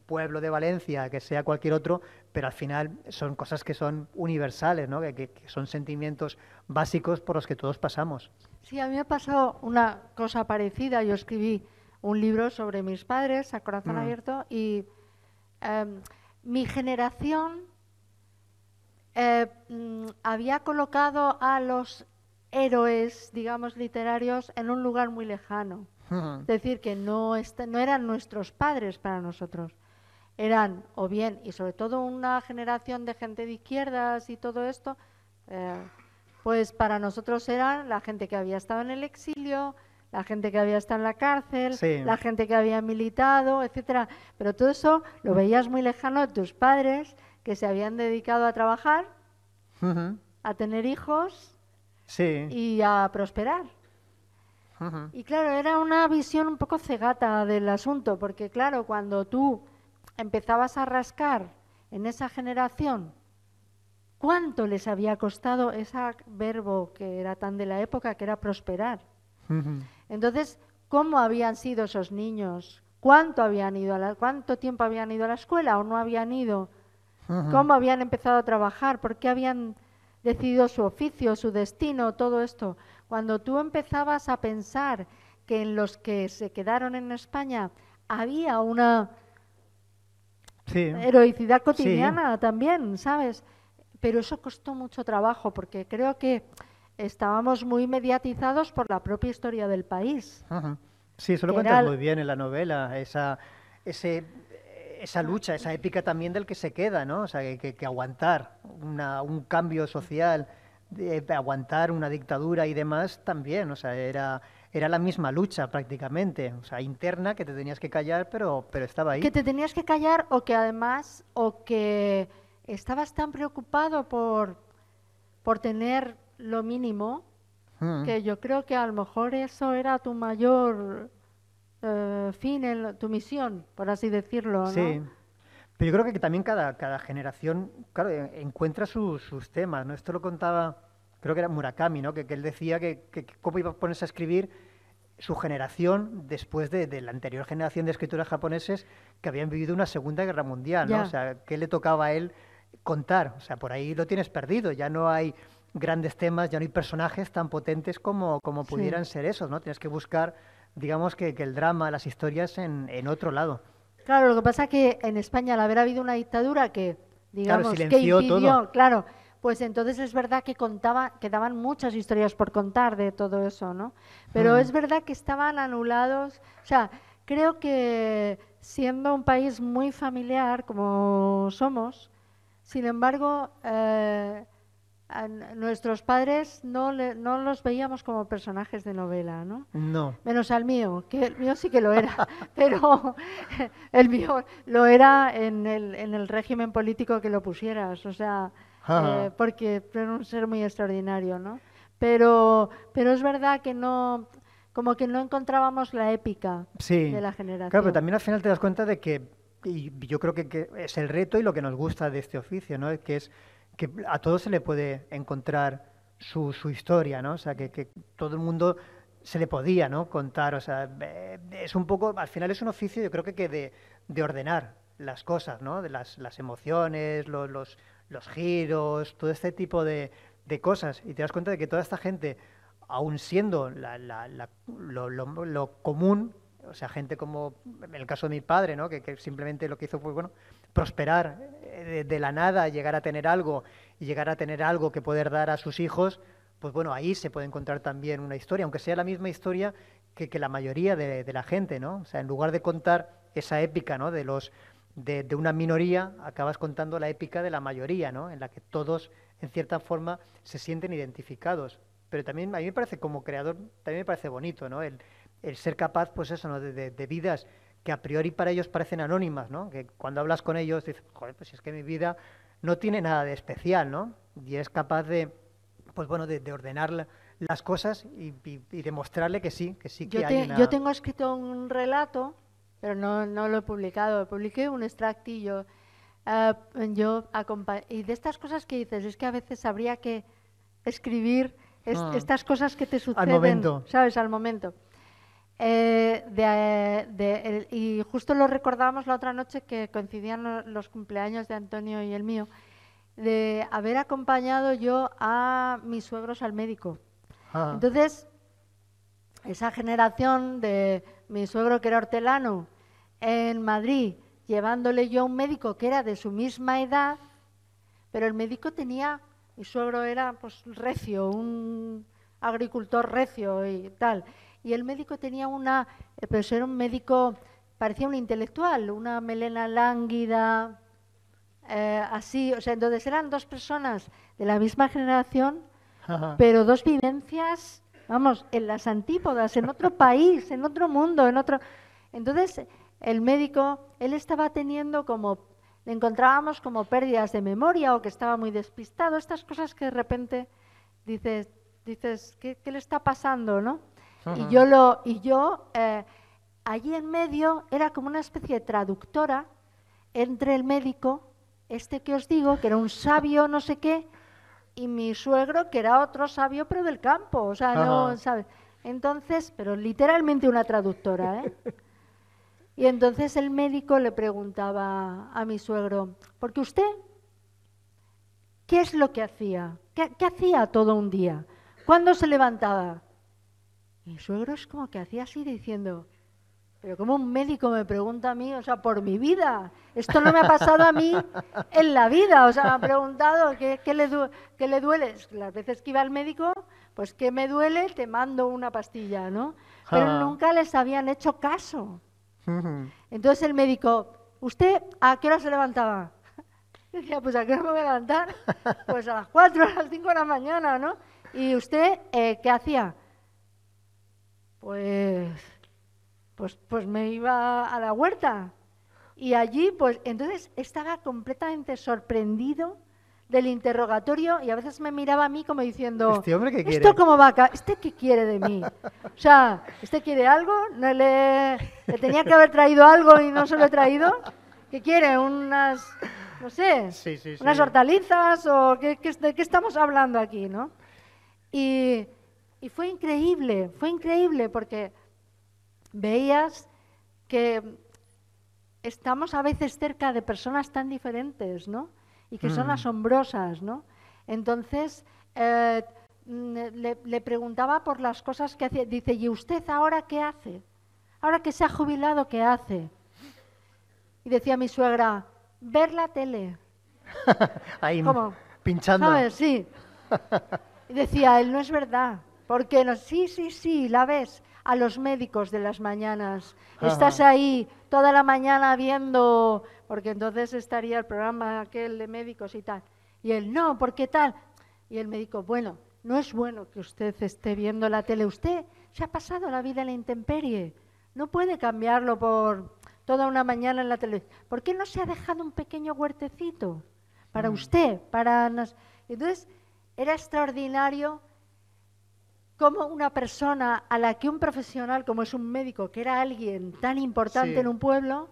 pueblo de Valencia, que sea cualquier otro, pero al final son cosas que son universales, ¿no? Que son sentimientos básicos por los que todos pasamos. Sí, a mí me pasó una cosa parecida. Yo escribí un libro sobre mis padres, A Corazón Abierto, y mi generación había colocado a los héroes, digamos, literarios en un lugar muy lejano. Es decir, que no eran nuestros padres para nosotros. Eran, o bien, y sobre todo una generación de gente de izquierdas y todo esto, pues para nosotros eran la gente que había estado en el exilio, la gente que había estado en la cárcel, sí, la gente que había militado, etcétera. Pero todo eso lo veías muy lejano de tus padres, que se habían dedicado a trabajar, a tener hijos, sí, y a prosperar. Y claro, era una visión un poco cegata del asunto, porque claro, cuando tú empezabas a rascar en esa generación cuánto les había costado ese verbo que era tan de la época, que era prosperar. Entonces, ¿cómo habían sido esos niños? ¿Cuánto tiempo habían ido a la escuela o no habían ido? ¿Cómo habían empezado a trabajar? ¿Por qué habían decidido su oficio, su destino, todo esto? Cuando tú empezabas a pensar que en los que se quedaron en España había una heroicidad cotidiana también, ¿sabes? Pero eso costó mucho trabajo, porque creo que estábamos muy mediatizados por la propia historia del país. Sí, eso lo cuentas muy bien en la novela, esa lucha, esa épica también del que se queda, ¿no? O sea, que aguantar un cambio social, aguantar una dictadura y demás también, o sea, era la misma lucha prácticamente, o sea, interna, que te tenías que callar, pero estaba ahí. Que te tenías que callar, o que además, o que estabas tan preocupado por tener lo mínimo, que yo creo que a lo mejor eso era tu mayor fin, tu misión, por así decirlo, ¿no? Sí, pero yo creo que también cada generación, claro, encuentra sus temas, ¿no? Esto lo contaba, creo que era Murakami, ¿no? Que él decía que cómo iba a ponerse a escribir su generación después de la anterior generación de escritores japoneses que habían vivido una Segunda Guerra Mundial, ¿no? O sea, ¿qué le tocaba a él contar? O sea, por ahí lo tienes perdido, ya no hay grandes temas, ya no hay personajes tan potentes como pudieran ser esos, ¿no? Tienes que buscar, digamos, que el drama, las historias en otro lado. Claro, lo que pasa es que en España, al haber habido una dictadura que, digamos, que impidió todo. Claro, pues entonces es verdad que quedaban muchas historias por contar de todo eso, ¿no? Pero es verdad que estaban anulados. O sea, creo que siendo un país muy familiar como somos, sin embargo, a nuestros padres no los veíamos como personajes de novela, ¿no? No. Menos al mío, que el mío sí que lo era, pero el mío lo era en el régimen político que lo pusieras, o sea, porque era un ser muy extraordinario, ¿no? Pero es verdad que no, como que no encontrábamos la épica de la generación. Claro, pero también al final te das cuenta de que, y yo creo que es el reto y lo que nos gusta de este oficio, ¿no? Que es que a todos se le puede encontrar su historia, ¿no? O sea, que todo el mundo se le podía, ¿no?, contar. O sea, es un poco, al final es un oficio, yo creo que de ordenar las cosas, ¿no? De las emociones, los giros, todo este tipo de cosas. Y te das cuenta de que toda esta gente, aun siendo lo común, o sea, gente como en el caso de mi padre, ¿no?, que simplemente lo que hizo fue, bueno, prosperar de la nada, llegar a tener algo y llegar a tener algo que poder dar a sus hijos, pues bueno, ahí se puede encontrar también una historia, aunque sea la misma historia que la mayoría de la gente, ¿no? O sea, en lugar de contar esa épica, ¿no?, de una minoría, acabas contando la épica de la mayoría, ¿no?, en la que todos, en cierta forma, se sienten identificados. Pero también a mí me parece, como creador, también me parece bonito, ¿no?, el ser capaz, pues eso, ¿no?, de vidas que a priori para ellos parecen anónimas, ¿no? Que cuando hablas con ellos dices, joder, pues es que mi vida no tiene nada de especial, ¿no? Y eres capaz de, pues bueno, de ordenar las cosas y demostrarle que sí que hay una... Yo tengo escrito un relato, pero no lo he publicado. Publiqué un extractillo. Y de estas cosas que dices, es que a veces habría que escribir estas cosas que te suceden, al momento. ¿sabes? Al momento. Y justo lo recordábamos la otra noche que coincidían los cumpleaños de Antonio y el mío, de haber acompañado yo a mis suegros al médico. Entonces, esa generación de mi suegro que era hortelano en Madrid, llevándole yo a un médico que era de su misma edad, pero el médico mi suegro era pues recio, un agricultor recio y tal, y el médico tenía pues era un médico, parecía un intelectual, una melena lánguida, así, o sea, entonces eran dos personas de la misma generación, pero dos vivencias, vamos, en las antípodas, en otro país, en otro mundo, Entonces, el médico, él estaba teniendo le encontrábamos como pérdidas de memoria o que estaba muy despistado, estas cosas que de repente dices ¿qué le está pasando, no? Y yo allí en medio era como una especie de traductora entre el médico, que os digo, que era un sabio no sé qué, y mi suegro, que era otro sabio, pero del campo, o sea, no, ¿sabes? Entonces, pero literalmente una traductora, ¿eh? Y entonces el médico le preguntaba a mi suegro, porque usted, ¿qué es lo que hacía? ¿Qué hacía todo un día? ¿Cuándo se levantaba? Y mi suegro es como que hacía así diciendo, pero como un médico me pregunta a mí, o sea, por mi vida. Esto no me ha pasado a mí en la vida. O sea, me ha preguntado qué le duele. Las veces que iba al médico, pues ¿qué me duele? Te mando una pastilla, ¿no? Pero nunca les habían hecho caso. Entonces el médico, ¿usted a qué hora se levantaba? Y decía, pues ¿a qué hora me voy a levantar? Pues a las 4, a las 5 de la mañana, ¿no? ¿Y usted qué hacía? Pues me iba a la huerta y allí, pues entonces estaba completamente sorprendido del interrogatorio y a veces me miraba a mí como diciendo, ¿este hombre qué quiere? ¿Esto cómo va acá? ¿Este qué quiere de mí? O sea, ¿este quiere algo? ¿No le tenía que haber traído algo y no se lo he traído? ¿Qué quiere? Unas, no sé, unas hortalizas o ¿de qué estamos hablando aquí, no? Y fue increíble porque veías que estamos a veces cerca de personas tan diferentes, ¿no? Y que son asombrosas, ¿no? Entonces, le preguntaba por las cosas que hacía. Dice, ¿y usted ahora qué hace? Ahora que se ha jubilado, ¿qué hace? Y decía mi suegra, ver la tele. Ahí, ¿cómo? Pinchando. ¿Sabes? Sí. Y decía él, no es verdad. Porque no, sí, la ves. A los médicos de las mañanas. Estás ahí toda la mañana viendo, porque entonces estaría el programa aquel de médicos y tal. Y él, no, ¿por qué tal? Y el médico, bueno, no es bueno que usted esté viendo la tele. Usted se ha pasado la vida en la intemperie. No puede cambiarlo por toda una mañana en la televisión. ¿Por qué no se ha dejado un pequeño huertecito para usted? Entonces, era extraordinario como una persona a la que un profesional, como es un médico, que era alguien tan importante en un pueblo,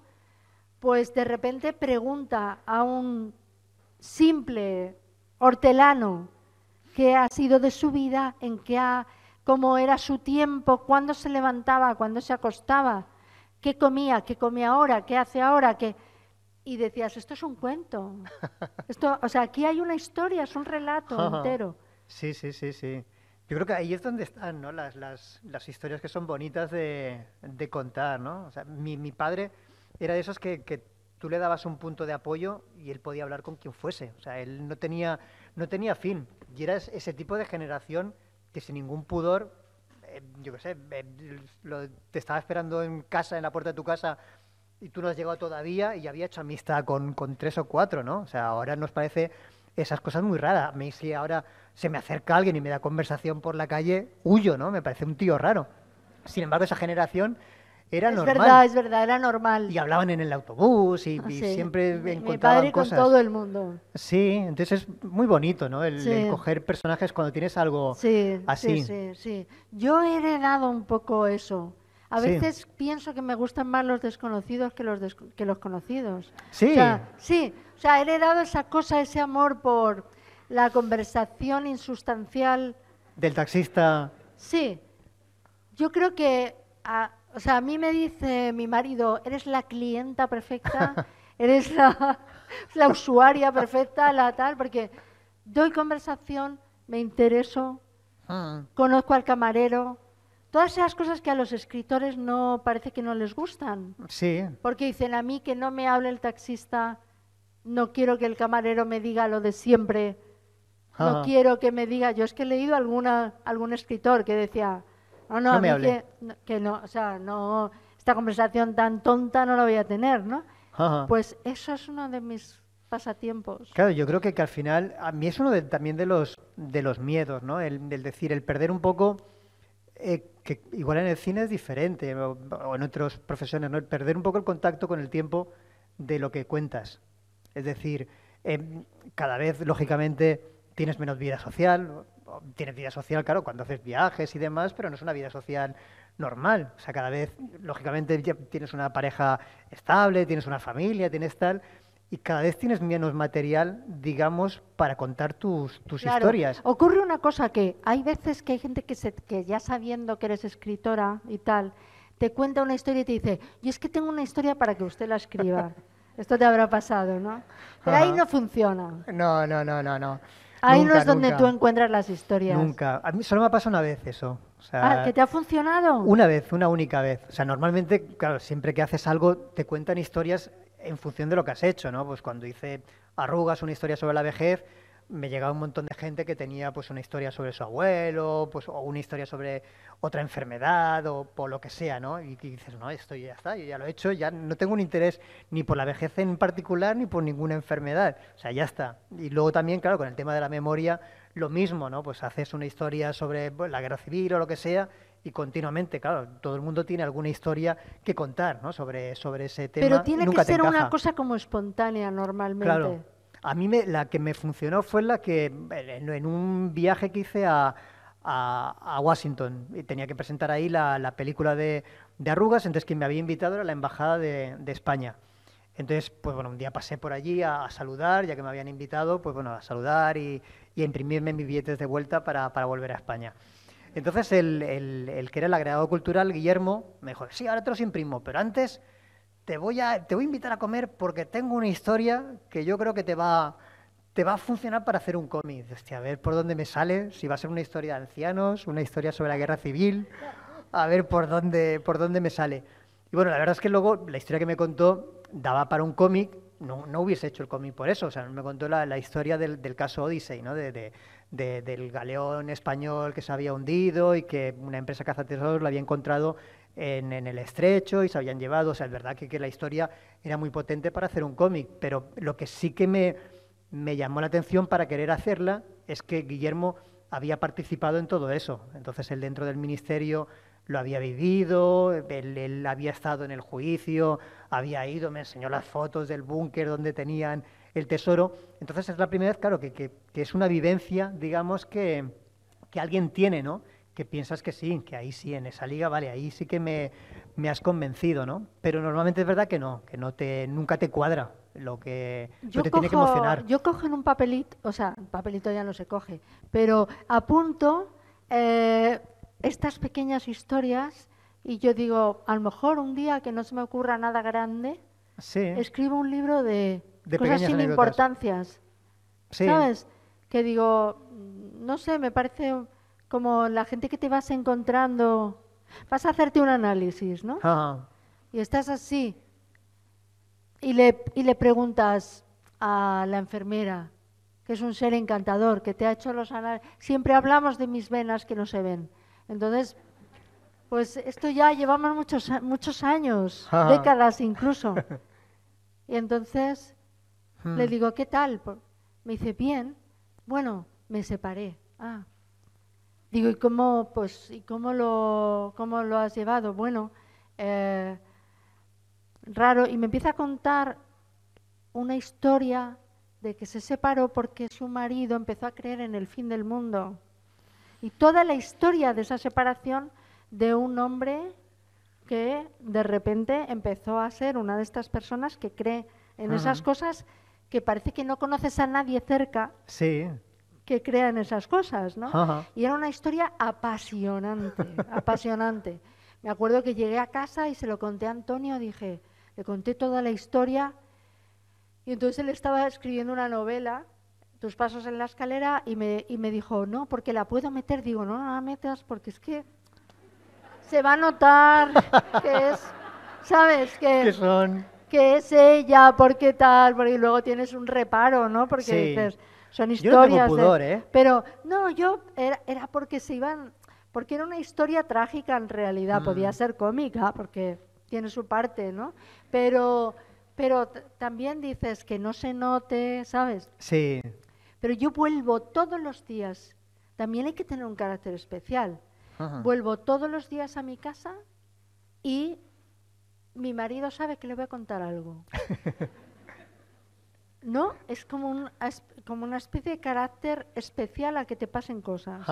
pues de repente pregunta a un simple hortelano qué ha sido de su vida, cómo era su tiempo, cuándo se levantaba, cuándo se acostaba, qué comía ahora, qué hace ahora, y decías, esto es un cuento. O sea, aquí hay una historia, es un relato entero. Sí. Yo creo que ahí es donde están, ¿no? las historias que son bonitas de contar, ¿no? O sea, mi padre era de esos que tú le dabas un punto de apoyo y él podía hablar con quien fuese. O sea, él no tenía fin. Y era ese tipo de generación que sin ningún pudor, yo qué sé, te estaba esperando en casa, en la puerta de tu casa, y tú no has llegado todavía y había hecho amistad con 3 o 4, ¿no? O sea, ahora nos parece esas cosas muy raras. A mí si ahora se me acerca alguien y me da conversación por la calle, huyo, ¿no? Me parece un tío raro. Sin embargo, esa generación era normal. Es verdad, era normal. Y hablaban en el autobús y siempre encontraban mi padre cosas. Con todo el mundo. Sí, entonces es muy bonito, ¿no? El coger personajes cuando tienes algo así. Sí. Yo he heredado un poco eso. A veces pienso que me gustan más los desconocidos que los conocidos. Sí. O sea, he heredado esa cosa, ese amor por la conversación insustancial. Del taxista. Sí. Yo creo que, a mí me dice mi marido, eres la clienta perfecta, eres la usuaria perfecta, la tal, porque doy conversación, me intereso, conozco al camarero. Todas esas cosas que a los escritores no parece que no les gustan. Sí. Porque dicen, a mí que no me hable el taxista, no quiero que el camarero me diga lo de siempre, no quiero que me diga... Yo es que he leído algún escritor que decía, no, a mí que no, o sea, no, esta conversación tan tonta no la voy a tener, ¿no? Pues eso es uno de mis pasatiempos. Claro, yo creo que al final, a mí es uno también de los miedos, ¿no? El decir, el perder un poco... que igual en el cine es diferente, o en otras profesiones, ¿no? El perder un poco el contacto con el tiempo de lo que cuentas. Es decir, cada vez, lógicamente, tienes menos vida social. Tienes vida social, claro, cuando haces viajes y demás, pero no es una vida social normal. O sea, cada vez, lógicamente, ya tienes una pareja estable, tienes una familia, tienes tal... Y cada vez tienes menos material, digamos, para contar tus historias. Ocurre una cosa que hay veces que hay gente que ya sabiendo que eres escritora y tal, te cuenta una historia y te dice, yo es que tengo una historia para que usted la escriba. Esto te habrá pasado, ¿no? Pero ahí no funciona. No. Ahí nunca, no es donde tú encuentras las historias. Nunca. A mí solo me ha pasado una vez eso. O sea, ¿que te ha funcionado? Una única vez. O sea, normalmente, claro, siempre que haces algo te cuentan historias en función de lo que has hecho, ¿no? Pues cuando hice Arrugas, una historia sobre la vejez, me llegaba un montón de gente que tenía pues una historia sobre su abuelo, pues o una historia sobre otra enfermedad o por lo que sea, ¿no? Y dices, no, esto ya está, yo ya lo he hecho, ya no tengo un interés ni por la vejez en particular ni por ninguna enfermedad, o sea, ya está. Y luego también, claro, con el tema de la memoria, lo mismo, ¿no? Pues haces una historia sobre la guerra civil o lo que sea y continuamente, claro, todo el mundo tiene alguna historia que contar, ¿no? Sobre ese tema. Pero tiene que ser una cosa como espontánea normalmente. Claro. A mí la que me funcionó fue la que en un viaje que hice a Washington y tenía que presentar ahí la película de Arrugas, entonces quien me había invitado era la Embajada de España. Entonces, pues bueno, un día pasé por allí a saludar, ya que me habían invitado, pues bueno, a saludar y a imprimirme mis billetes de vuelta para volver a España. Entonces el que era el agregado cultural, Guillermo, me dijo, sí, ahora te los imprimo, pero antes te voy a invitar a comer porque tengo una historia que yo creo que te va a funcionar para hacer un cómic. Hostia, a ver por dónde me sale, si va a ser una historia de ancianos, una historia sobre la guerra civil, a ver por dónde me sale. Y bueno, la verdad es que luego la historia que me contó daba para un cómic, no hubiese hecho el cómic por eso, o sea, me contó la historia del caso Odyssey, ¿no? Del galeón español que se había hundido y que una empresa cazatesoros lo había encontrado en el estrecho y se habían llevado. O sea, es verdad que la historia era muy potente para hacer un cómic, pero lo que sí que me llamó la atención para querer hacerla es que Guillermo había participado en todo eso. Entonces él dentro del ministerio lo había vivido, él había estado en el juicio, había ido, me enseñó las fotos del búnker donde tenían el tesoro. Entonces es la primera vez, claro, que es una vivencia, digamos, que alguien tiene, ¿no? Que piensas que sí, que ahí sí, en esa liga, vale, ahí sí que me has convencido, ¿no? Pero normalmente es verdad que nunca te cuadra lo que te tiene que emocionar. Yo cojo en un papelito, o sea, el papelito ya no se coge, pero apunto estas pequeñas historias y yo digo, a lo mejor un día que no se me ocurra nada grande, sí, escribo un libro de cosas sin anécdotas. Importancias, sí. ¿Sabes? Que digo, no sé, me parece como la gente que te vas encontrando, vas a hacerte un análisis, ¿no? Ajá. Y estás así y le preguntas a la enfermera, que es un ser encantador, que te ha hecho los análisis. Siempre hablamos de mis venas que no se ven. Entonces, pues esto ya llevamos muchos años, décadas incluso. Y entonces le digo, ¿qué tal? Me dice, bien. Bueno, me separé. Digo, ¿y cómo lo has llevado? Bueno, raro, y me empieza a contar una historia de que se separó porque su marido empezó a creer en el fin del mundo. Y toda la historia de esa separación de un hombre que de repente empezó a ser una de estas personas que cree en esas cosas, que parece que no conoces a nadie cerca que crea en esas cosas, ¿no? Y era una historia apasionante, apasionante. Me acuerdo que llegué a casa y se lo conté a Antonio, le conté toda la historia, y entonces él estaba escribiendo una novela, Tus pasos en la escalera, y me dijo, no, porque la puedo meter. Digo, no la metas porque es que se va a notar que es, ¿sabes? Que es ella, porque tal, porque luego tienes un reparo, ¿no? Porque dices, son historias. Yo no tengo pudor, Pero no, era porque porque era una historia trágica en realidad, podía ser cómica, porque tiene su parte, ¿no? Pero también dices que no se note, ¿sabes? Sí. Pero yo vuelvo todos los días, también hay que tener un carácter especial. Vuelvo todos los días a mi casa y mi marido sabe que le voy a contar algo. ¿No? Es como una especie de carácter especial a que te pasen cosas.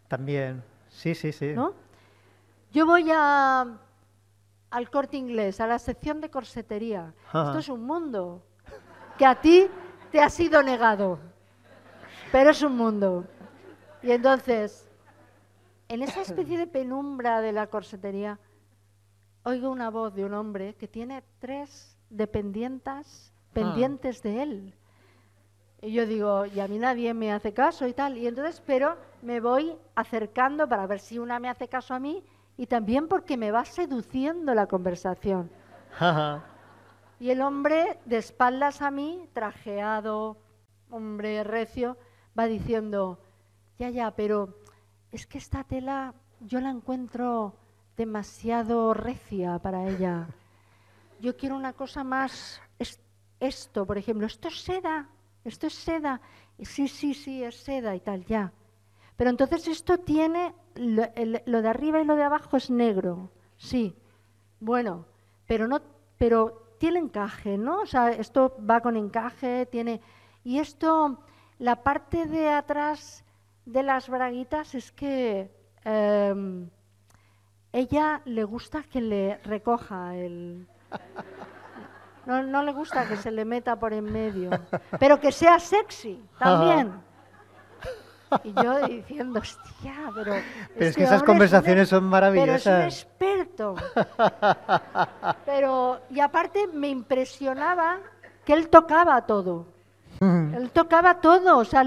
También. Sí. ¿No? Yo voy al Corte Inglés, a la sección de corsetería. Esto es un mundo que a ti te ha sido negado, pero es un mundo. Y entonces, en esa especie de penumbra de la corsetería, oigo una voz de un hombre que tiene 3 dependientas pendientes de él. Y yo digo, y a mí nadie me hace caso y tal. Y entonces, pero me voy acercando para ver si una me hace caso a mí, y también porque me va seduciendo la conversación. Y el hombre, de espaldas a mí, trajeado, hombre recio, va diciendo, ya, pero es que esta tela yo la encuentro demasiado recia para ella. Yo quiero una cosa más, esto, por ejemplo, esto es seda. Sí, es seda y tal, ya. Pero entonces esto tiene, lo de arriba y lo de abajo es negro, sí. Bueno, pero tiene encaje, ¿no? O sea, esto va con encaje, tiene... Y esto, la parte de atrás de las braguitas es que ella le gusta que le recoja el... No le gusta que se le meta por en medio, pero que sea sexy también. Y yo diciendo, hostia, pero es que esas conversaciones son maravillosas. Pero es un experto. Y aparte me impresionaba que él tocaba todo. Él tocaba todo, o sea,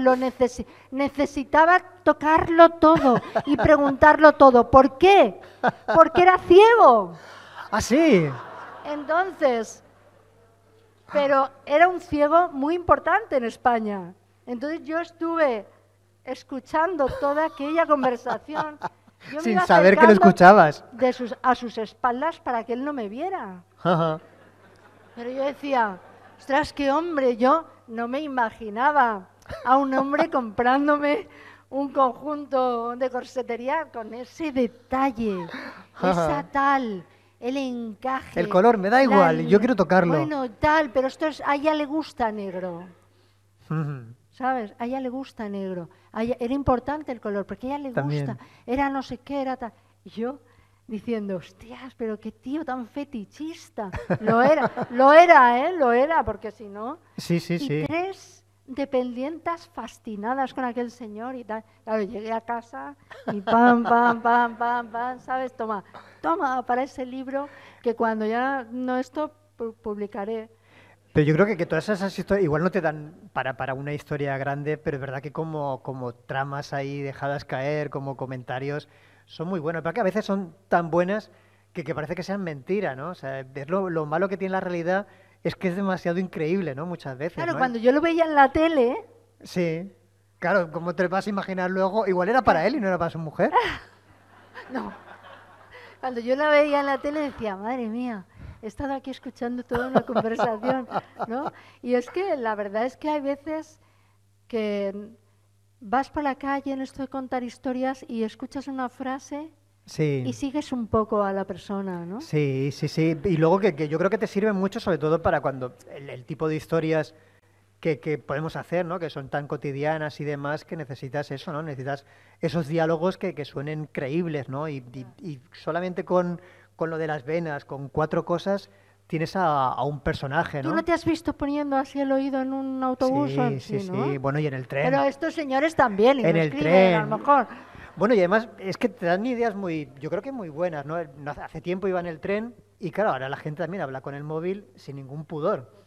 necesitaba tocarlo todo y preguntarlo todo. ¿Por qué? Porque era ciego. ¿Ah, sí? Entonces... Pero era un ciego muy importante en España. Entonces yo estuve escuchando toda aquella conversación. Yo sin saber que lo escuchabas. A sus espaldas para que él no me viera. Pero yo decía, ostras, qué hombre, yo no me imaginaba a un hombre comprándome un conjunto de corsetería con ese detalle, esa tal... El encaje. El color, me da igual, yo quiero tocarlo. Bueno, tal, pero a ella le gusta negro. ¿Sabes? A ella le gusta negro. Era importante el color, porque a ella le gusta. Era no sé qué, era tal. Y yo diciendo, hostias, pero qué tío tan fetichista. Lo era, porque si no... Sí. 3 dependientas fascinadas con aquel señor y tal. Claro, llegué a casa y pam, ¿sabes? Toma, para ese libro que cuando ya no publicaré. Pero yo creo que todas esas historias igual no te dan para una historia grande, pero es verdad que como tramas ahí dejadas caer, como comentarios, son muy buenos. Pero que a veces son tan buenas que parece que sean mentira, ¿no? O sea, es lo malo que tiene la realidad. Es que es demasiado increíble, ¿no? Muchas veces. Claro, ¿no? Cuando yo lo veía en la tele... Sí, claro, ¿cómo te vas a imaginar luego? Igual era para él y no era para su mujer. No. Cuando yo la veía en la tele decía, madre mía, he estado aquí escuchando toda una conversación, ¿no? Y es que la verdad es que hay veces que vas por la calle en esto de contar historias y escuchas una frase y sigues un poco a la persona, ¿no? Sí, sí, sí. Y luego que yo creo que te sirve mucho, sobre todo para cuando el tipo de historias que podemos hacer, ¿no? Que son tan cotidianas y demás, que necesitas eso, ¿no? Necesitas esos diálogos que suenen creíbles, ¿no? Y solamente con lo de las venas, con 4 cosas, tienes a un personaje, ¿no? ¿Tú no te has visto poniendo así el oído en un autobús? Sí. Bueno, y en el tren. Pero estos señores también, y en no el escriben, tren. a lo mejor. Bueno, y además es que te dan ideas yo creo que muy buenas, ¿no? Hace tiempo iba en el tren y claro, ahora la gente también habla con el móvil sin ningún pudor.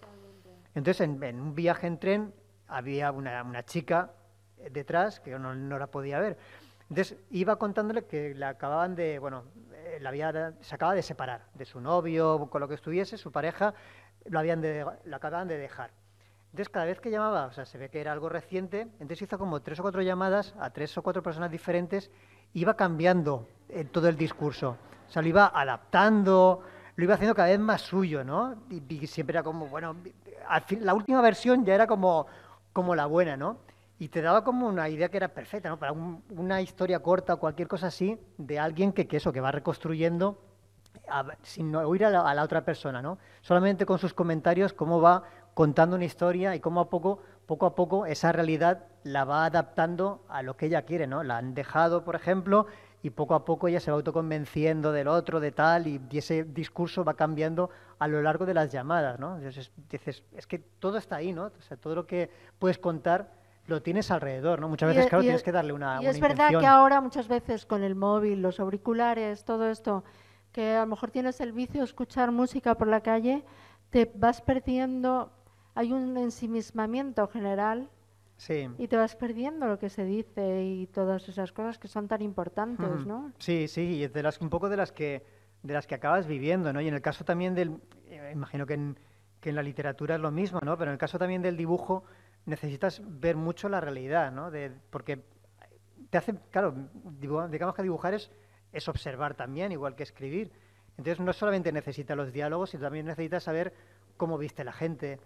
Entonces, en un viaje en tren había una chica detrás que yo no la podía ver. Entonces, iba contándole que la acababan de, bueno, se acaba de separar de su novio, con lo que estuviese, su pareja, lo acababan de dejar. Entonces, cada vez que llamaba, o sea, se ve que era algo reciente, entonces hizo como 3 o 4 llamadas a 3 o 4 personas diferentes, iba cambiando todo el discurso. O sea, lo iba adaptando, lo iba haciendo cada vez más suyo, ¿no? Y siempre era como, bueno, al fin, la última versión ya era como la buena, ¿no? Y te daba como una idea que era perfecta, ¿no? Para una historia corta o cualquier cosa así, de alguien que va reconstruyendo sin oír a la otra persona, ¿no? Solamente con sus comentarios, cómo va contando una historia y cómo poco a poco esa realidad la va adaptando a lo que ella quiere, ¿no? La han dejado, por ejemplo, y poco a poco ella se va autoconvenciendo del otro, de tal, y ese discurso va cambiando a lo largo de las llamadas, ¿no? Entonces dices, es que todo está ahí, ¿no? O sea, todo lo que puedes contar lo tienes alrededor, ¿no? Muchas veces, claro, tienes que darle una Y es intención. verdad que ahora muchas veces con el móvil, los auriculares, todo esto, que a lo mejor tienes el vicio de escuchar música por la calle, te vas perdiendo, hay un ensimismamiento general. Sí. Y te vas perdiendo lo que se dice y todas esas cosas que son tan importantes, ¿no? Sí, sí, y un poco de las que acabas viviendo, ¿no? Y en el caso también imagino que en la literatura es lo mismo, ¿no? Pero en el caso también del dibujo necesitas ver mucho la realidad, ¿no? Porque te hace, claro, digamos que dibujar es observar también, igual que escribir. Entonces no solamente necesitas los diálogos, sino también necesitas saber cómo viste la gente,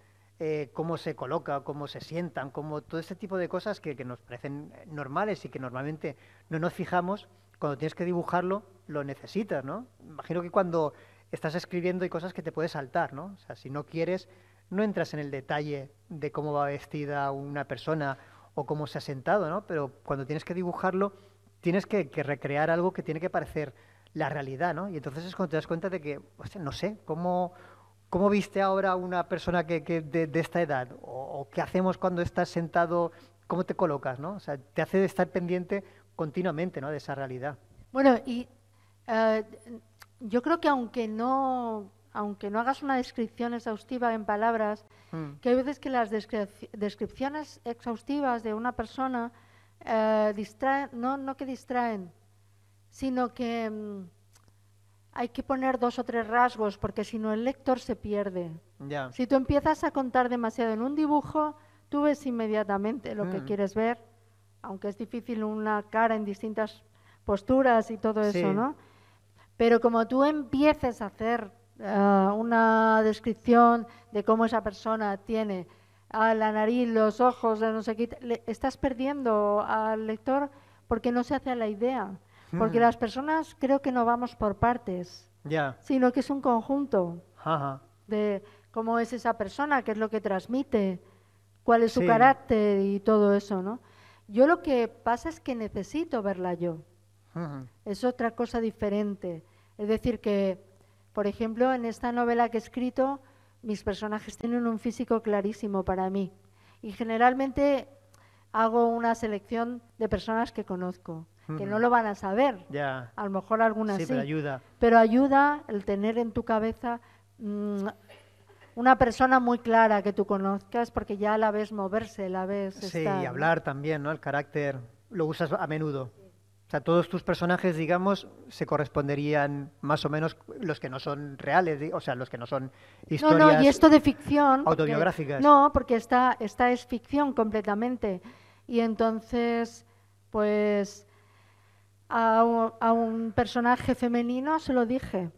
cómo se coloca, cómo se sientan, cómo todo este tipo de cosas que nos parecen normales y que normalmente no nos fijamos, cuando tienes que dibujarlo, lo necesitas, ¿no? Imagino que cuando estás escribiendo hay cosas que te puedes saltar, ¿no? O sea, si no quieres, no entras en el detalle de cómo va vestida una persona o cómo se ha sentado, ¿no? Pero cuando tienes que dibujarlo, tienes que recrear algo que tiene que parecer la realidad, ¿no? Y entonces es cuando te das cuenta de que, hostia, no sé, ¿cómo viste ahora una persona de esta edad? ¿O qué hacemos cuando estás sentado? ¿Cómo te colocas, no? O sea, te hace estar pendiente continuamente, ¿no? De esa realidad. Bueno, y yo creo que aunque no hagas una descripción exhaustiva en palabras, que hay veces que las descripciones exhaustivas de una persona distraen, no que distraen, sino que hay que poner 2 o 3 rasgos, porque si no el lector se pierde. Ya. Si tú empiezas a contar demasiado en un dibujo, tú ves inmediatamente lo que quieres ver, aunque es difícil una cara en distintas posturas y todo eso, ¿no? Pero como tú empieces a hacer una descripción de cómo esa persona tiene la nariz, los ojos, no sé qué, estás perdiendo al lector porque no se hace a la idea. Porque las personas creo que no vamos por partes, sino que es un conjunto de cómo es esa persona, qué es lo que transmite, cuál es su carácter y todo eso, ¿no? Yo lo que pasa es que necesito verla yo. Es otra cosa diferente. Es decir que, por ejemplo, en esta novela que he escrito, mis personajes tienen un físico clarísimo para mí. Y generalmente hago una selección de personas que conozco, que no lo van a saber. A lo mejor algunas sí. Pero ayuda. Pero ayuda el tener en tu cabeza una persona muy clara que tú conozcas, porque ya la ves moverse, la ves estar, y hablar también, ¿no? El carácter lo usas a menudo. O sea, todos tus personajes, digamos, se corresponderían más o menos los que no son reales, o sea, los que no son historias. No, y esto de ficción. Autobiográficas. Porque esta es ficción completamente. Y entonces, pues, a un personaje femenino se lo dije.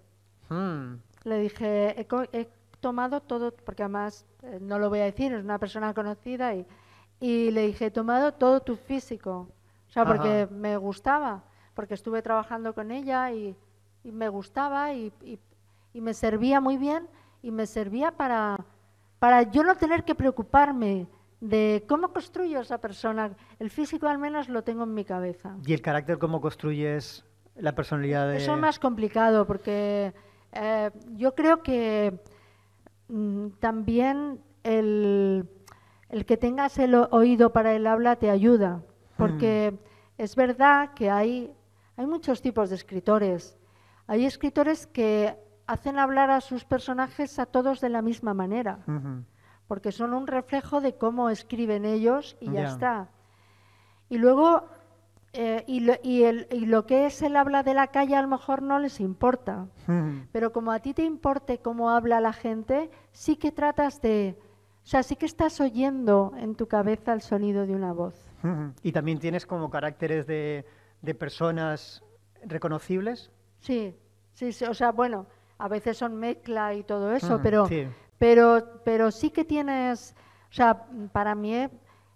Le dije, he tomado todo, porque además no lo voy a decir, es una persona conocida, y le dije, he tomado todo tu físico. O sea, porque me gustaba, porque estuve trabajando con ella y me gustaba y me servía muy bien y me servía para yo no tener que preocuparme de cómo construyo esa persona. El físico al menos lo tengo en mi cabeza. ¿Y el carácter cómo construyes la personalidad de...? Eso es más complicado porque yo creo que también el que tengas el oído para el habla te ayuda, porque es verdad que hay muchos tipos de escritores. Hay escritores que hacen hablar a sus personajes a todos de la misma manera, porque son un reflejo de cómo escriben ellos y ya está. Y luego, lo que es el habla de la calle a lo mejor no les importa, pero como a ti te importe cómo habla la gente, sí que tratas de... O sea, sí que estás oyendo en tu cabeza el sonido de una voz. ¿Y también tienes como caracteres de personas reconocibles? Sí, o sea, bueno, a veces son mezcla y todo eso, sí. pero sí que tienes, o sea, para mí,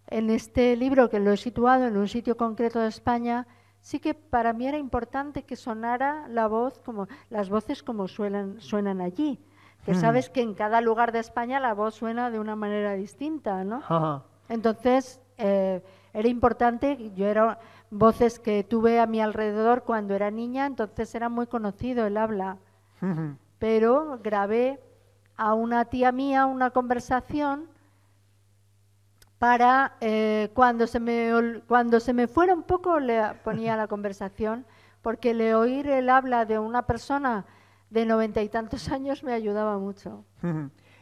en este libro que lo he situado en un sitio concreto de España, sí que para mí era importante que sonara la voz, como las voces como suenan allí, que sabes que en cada lugar de España la voz suena de una manera distinta, ¿no? Entonces, era importante, eran voces que tuve a mi alrededor cuando era niña, entonces era muy conocido el habla. Pero grabé a una tía mía una conversación para cuando se me fuera un poco le ponía la conversación, porque el oír el habla de una persona de 90 y tantos años me ayudaba mucho.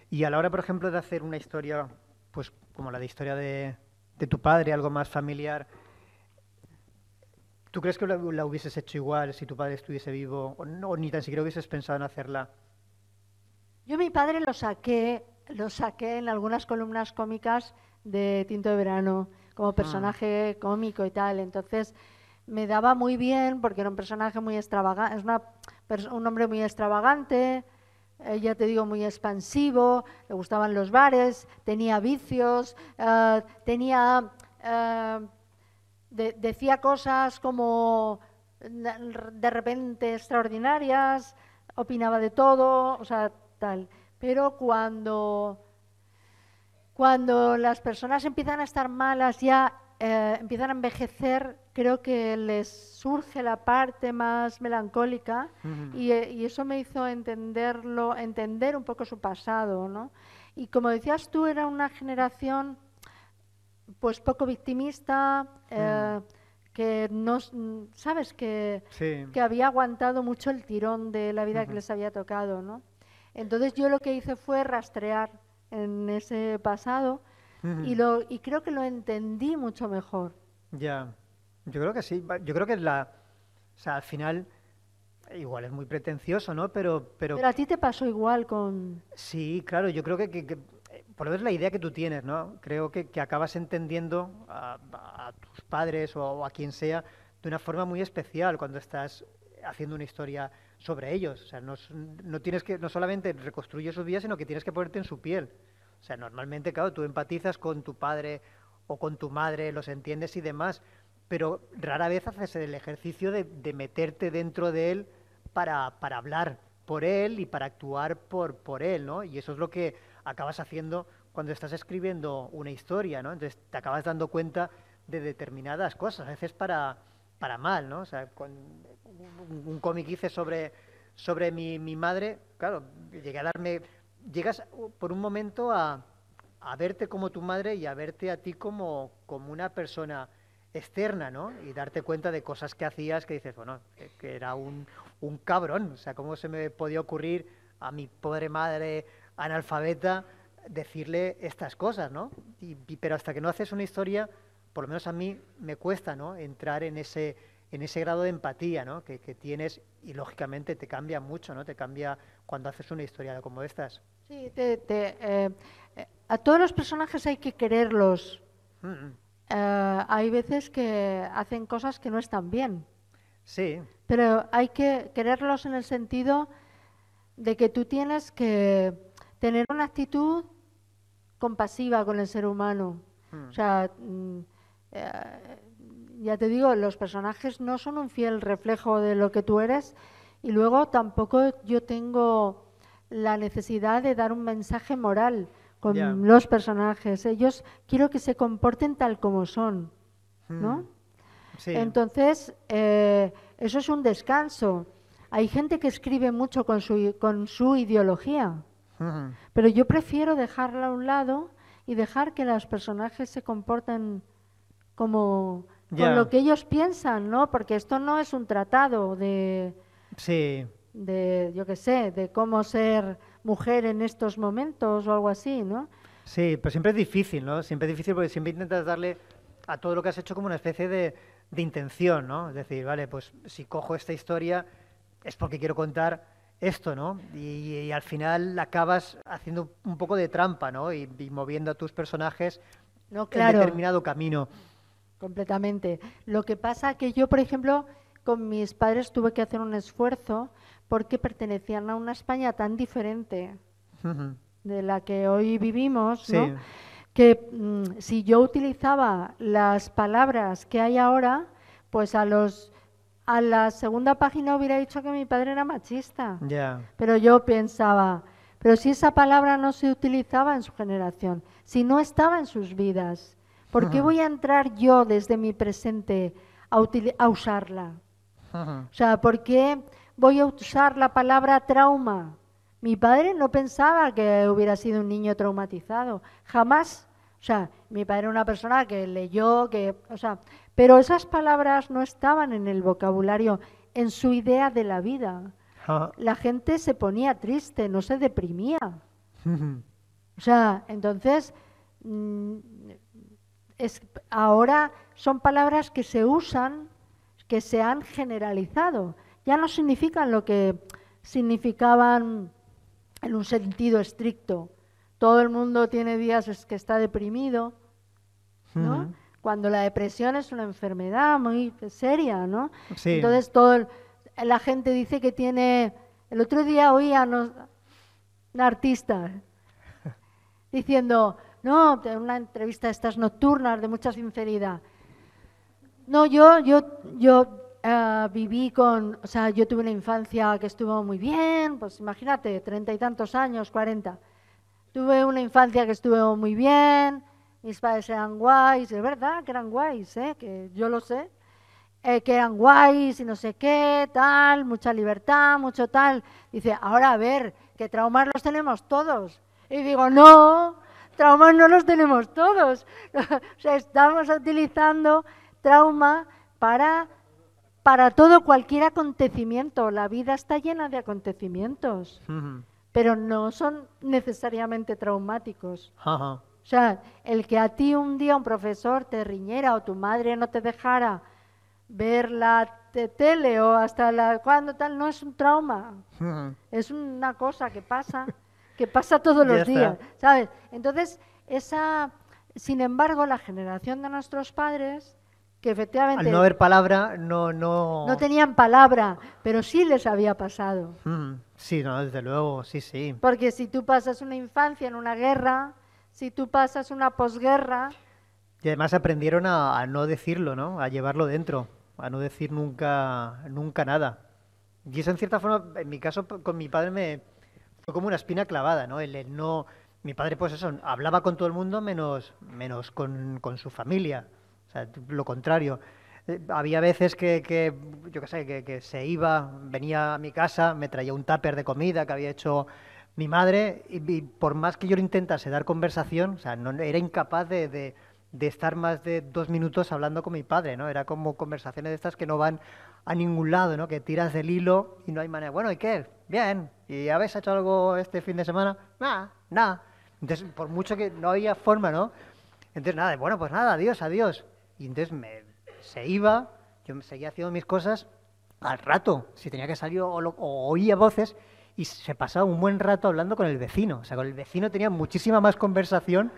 Y a la hora, por ejemplo, de hacer una historia, pues como la de historia de tu padre, algo más familiar, ¿tú crees que la hubieses hecho igual si tu padre estuviese vivo o no, ni tan siquiera hubieses pensado en hacerla? Yo mi padre lo saqué en algunas columnas cómicas de Tinto de Verano como personaje cómico y tal, entonces me daba muy bien porque era un personaje muy extravagante, un hombre muy extravagante, ya te digo, muy expansivo, le gustaban los bares, tenía vicios, decía cosas como de repente extraordinarias, opinaba de todo, o sea, tal. Pero cuando las personas empiezan a estar malas, ya empiezan a envejecer, creo que les surge la parte más melancólica y eso me hizo entender un poco su pasado, ¿no? Y como decías tú, era una generación pues poco victimista, que no, sabes que había aguantado mucho el tirón de la vida que les había tocado, ¿no? Entonces yo lo que hice fue rastrear en ese pasado y creo que lo entendí mucho mejor. Ya, yo creo que sí. Yo creo que o sea, al final igual es muy pretencioso, ¿no? Pero a ti te pasó igual con... Sí, claro, yo creo que por lo menos la idea que tú tienes, ¿no? Creo que acabas entendiendo a tus padres o a quien sea de una forma muy especial cuando estás haciendo una historia sobre ellos. O sea, no tienes que, no solamente reconstruyes su vida, sino que tienes que ponerte en su piel. O sea, normalmente, claro, tú empatizas con tu padre o con tu madre, los entiendes y demás, pero rara vez haces el ejercicio de meterte dentro de él para hablar por él y para actuar por él, ¿no? Y eso es lo que acabas haciendo cuando estás escribiendo una historia, ¿no? Entonces te acabas dando cuenta de determinadas cosas, a veces para mal, ¿no? O sea, un cómic hice sobre mi madre, claro, llegas por un momento a verte como tu madre y a verte a ti como una persona externa, ¿no? Y darte cuenta de cosas que hacías que dices, bueno, que era un cabrón, o sea, ¿cómo se me podía ocurrir a mi pobre madre analfabeta decirle estas cosas, ¿no? Pero hasta que no haces una historia, por lo menos a mí me cuesta, ¿no? Entrar en ese grado de empatía, ¿no? que tienes y lógicamente te cambia mucho, ¿no? Te cambia cuando haces una historia como estas. Sí, a todos los personajes hay que quererlos. Hay veces que hacen cosas que no están bien. Sí. Pero hay que quererlos en el sentido de que tú tienes que tener una actitud compasiva con el ser humano. O sea, ya te digo, los personajes no son un fiel reflejo de lo que tú eres y luego tampoco yo tengo la necesidad de dar un mensaje moral con los personajes. Ellos quiero que se comporten tal como son, ¿no? Sí. Entonces, eso es un descanso. Hay gente que escribe mucho con su ideología, pero yo prefiero dejarla a un lado y dejar que los personajes se comporten como con lo que ellos piensan, ¿no? Porque esto no es un tratado de yo qué sé, de cómo ser mujer en estos momentos o algo así, ¿no? Sí, pero siempre es difícil, ¿no? Siempre es difícil porque siempre intentas darle a todo lo que has hecho como una especie de intención, ¿no? Es decir, vale, pues si cojo esta historia es porque quiero contar esto, ¿no? Y al final acabas haciendo un poco de trampa, ¿no? Y moviendo a tus personajes en determinado camino. Completamente. Lo que pasa que yo, por ejemplo, con mis padres tuve que hacer un esfuerzo porque pertenecían a una España tan diferente de la que hoy vivimos, ¿no? Que si yo utilizaba las palabras que hay ahora, pues a la segunda página hubiera dicho que mi padre era machista. Pero yo pensaba, pero si esa palabra no se utilizaba en su generación, si no estaba en sus vidas, ¿por qué voy a entrar yo desde mi presente a usarla? O sea, ¿por qué voy a usar la palabra trauma? Mi padre no pensaba que hubiera sido un niño traumatizado, jamás. O sea, mi padre era una persona que leyó, pero esas palabras no estaban en el vocabulario, en su idea de la vida. La gente se ponía triste, no se deprimía. O sea, entonces, ahora son palabras que se usan, que se han generalizado. Ya no significan lo que significaban en un sentido estricto. Todo el mundo tiene días que está deprimido, ¿no? Cuando la depresión es una enfermedad muy seria, ¿no? Sí. Entonces la gente dice que tiene... El otro día oía una artista diciendo, no, en una entrevista de estas nocturnas de mucha sinceridad, no, yo viví o sea, yo tuve una infancia que estuvo muy bien, pues imagínate, 30 y tantos años, 40. Tuve una infancia que estuvo muy bien, mis padres eran guays, es verdad que eran guays, que yo lo sé, que eran guays y no sé qué, tal, mucha libertad, mucho tal. Dice, ahora a ver, que traumas los tenemos todos. Y digo, no, traumas no los tenemos todos. O sea, estamos utilizando trauma para todo, cualquier acontecimiento. La vida está llena de acontecimientos. Pero no son necesariamente traumáticos. O sea, el que a ti un día un profesor te riñera o tu madre no te dejara ver la tele o hasta cuando tal, no es un trauma. Es una cosa que pasa todos los días, ¿sabes? Entonces, sin embargo, la generación de nuestros padres, que efectivamente... Al no haber palabra, no tenían palabra, pero sí les había pasado. Sí, no, desde luego, sí. Porque si tú pasas una infancia en una guerra, si tú pasas una posguerra... Y además aprendieron a no decirlo, ¿no? A llevarlo dentro, a no decir nunca nada. Y eso, en cierta forma, en mi caso, con mi padre fue como una espina clavada, ¿no? El no... Mi padre, pues eso, hablaba con todo el mundo menos con su familia. O sea, lo contrario. Había veces que yo qué sé, que se iba, venía a mi casa, me traía un tupper de comida que había hecho mi madre y por más que yo lo intentase dar conversación, o sea, no era incapaz de estar más de 2 minutos hablando con mi padre, ¿no? Era como conversaciones de estas que no van a ningún lado, ¿no? Que tiras del hilo y no hay manera. Bueno, ¿y qué? Bien. ¿Y habéis hecho algo este fin de semana? Nada. Entonces, por mucho que no había forma, ¿no? Entonces, nada, bueno, pues nada, adiós. Y entonces se iba, yo seguía haciendo mis cosas al rato. Si tenía que salir o oía voces y se pasaba un buen rato hablando con el vecino. O sea, con el vecino tenía muchísima más conversación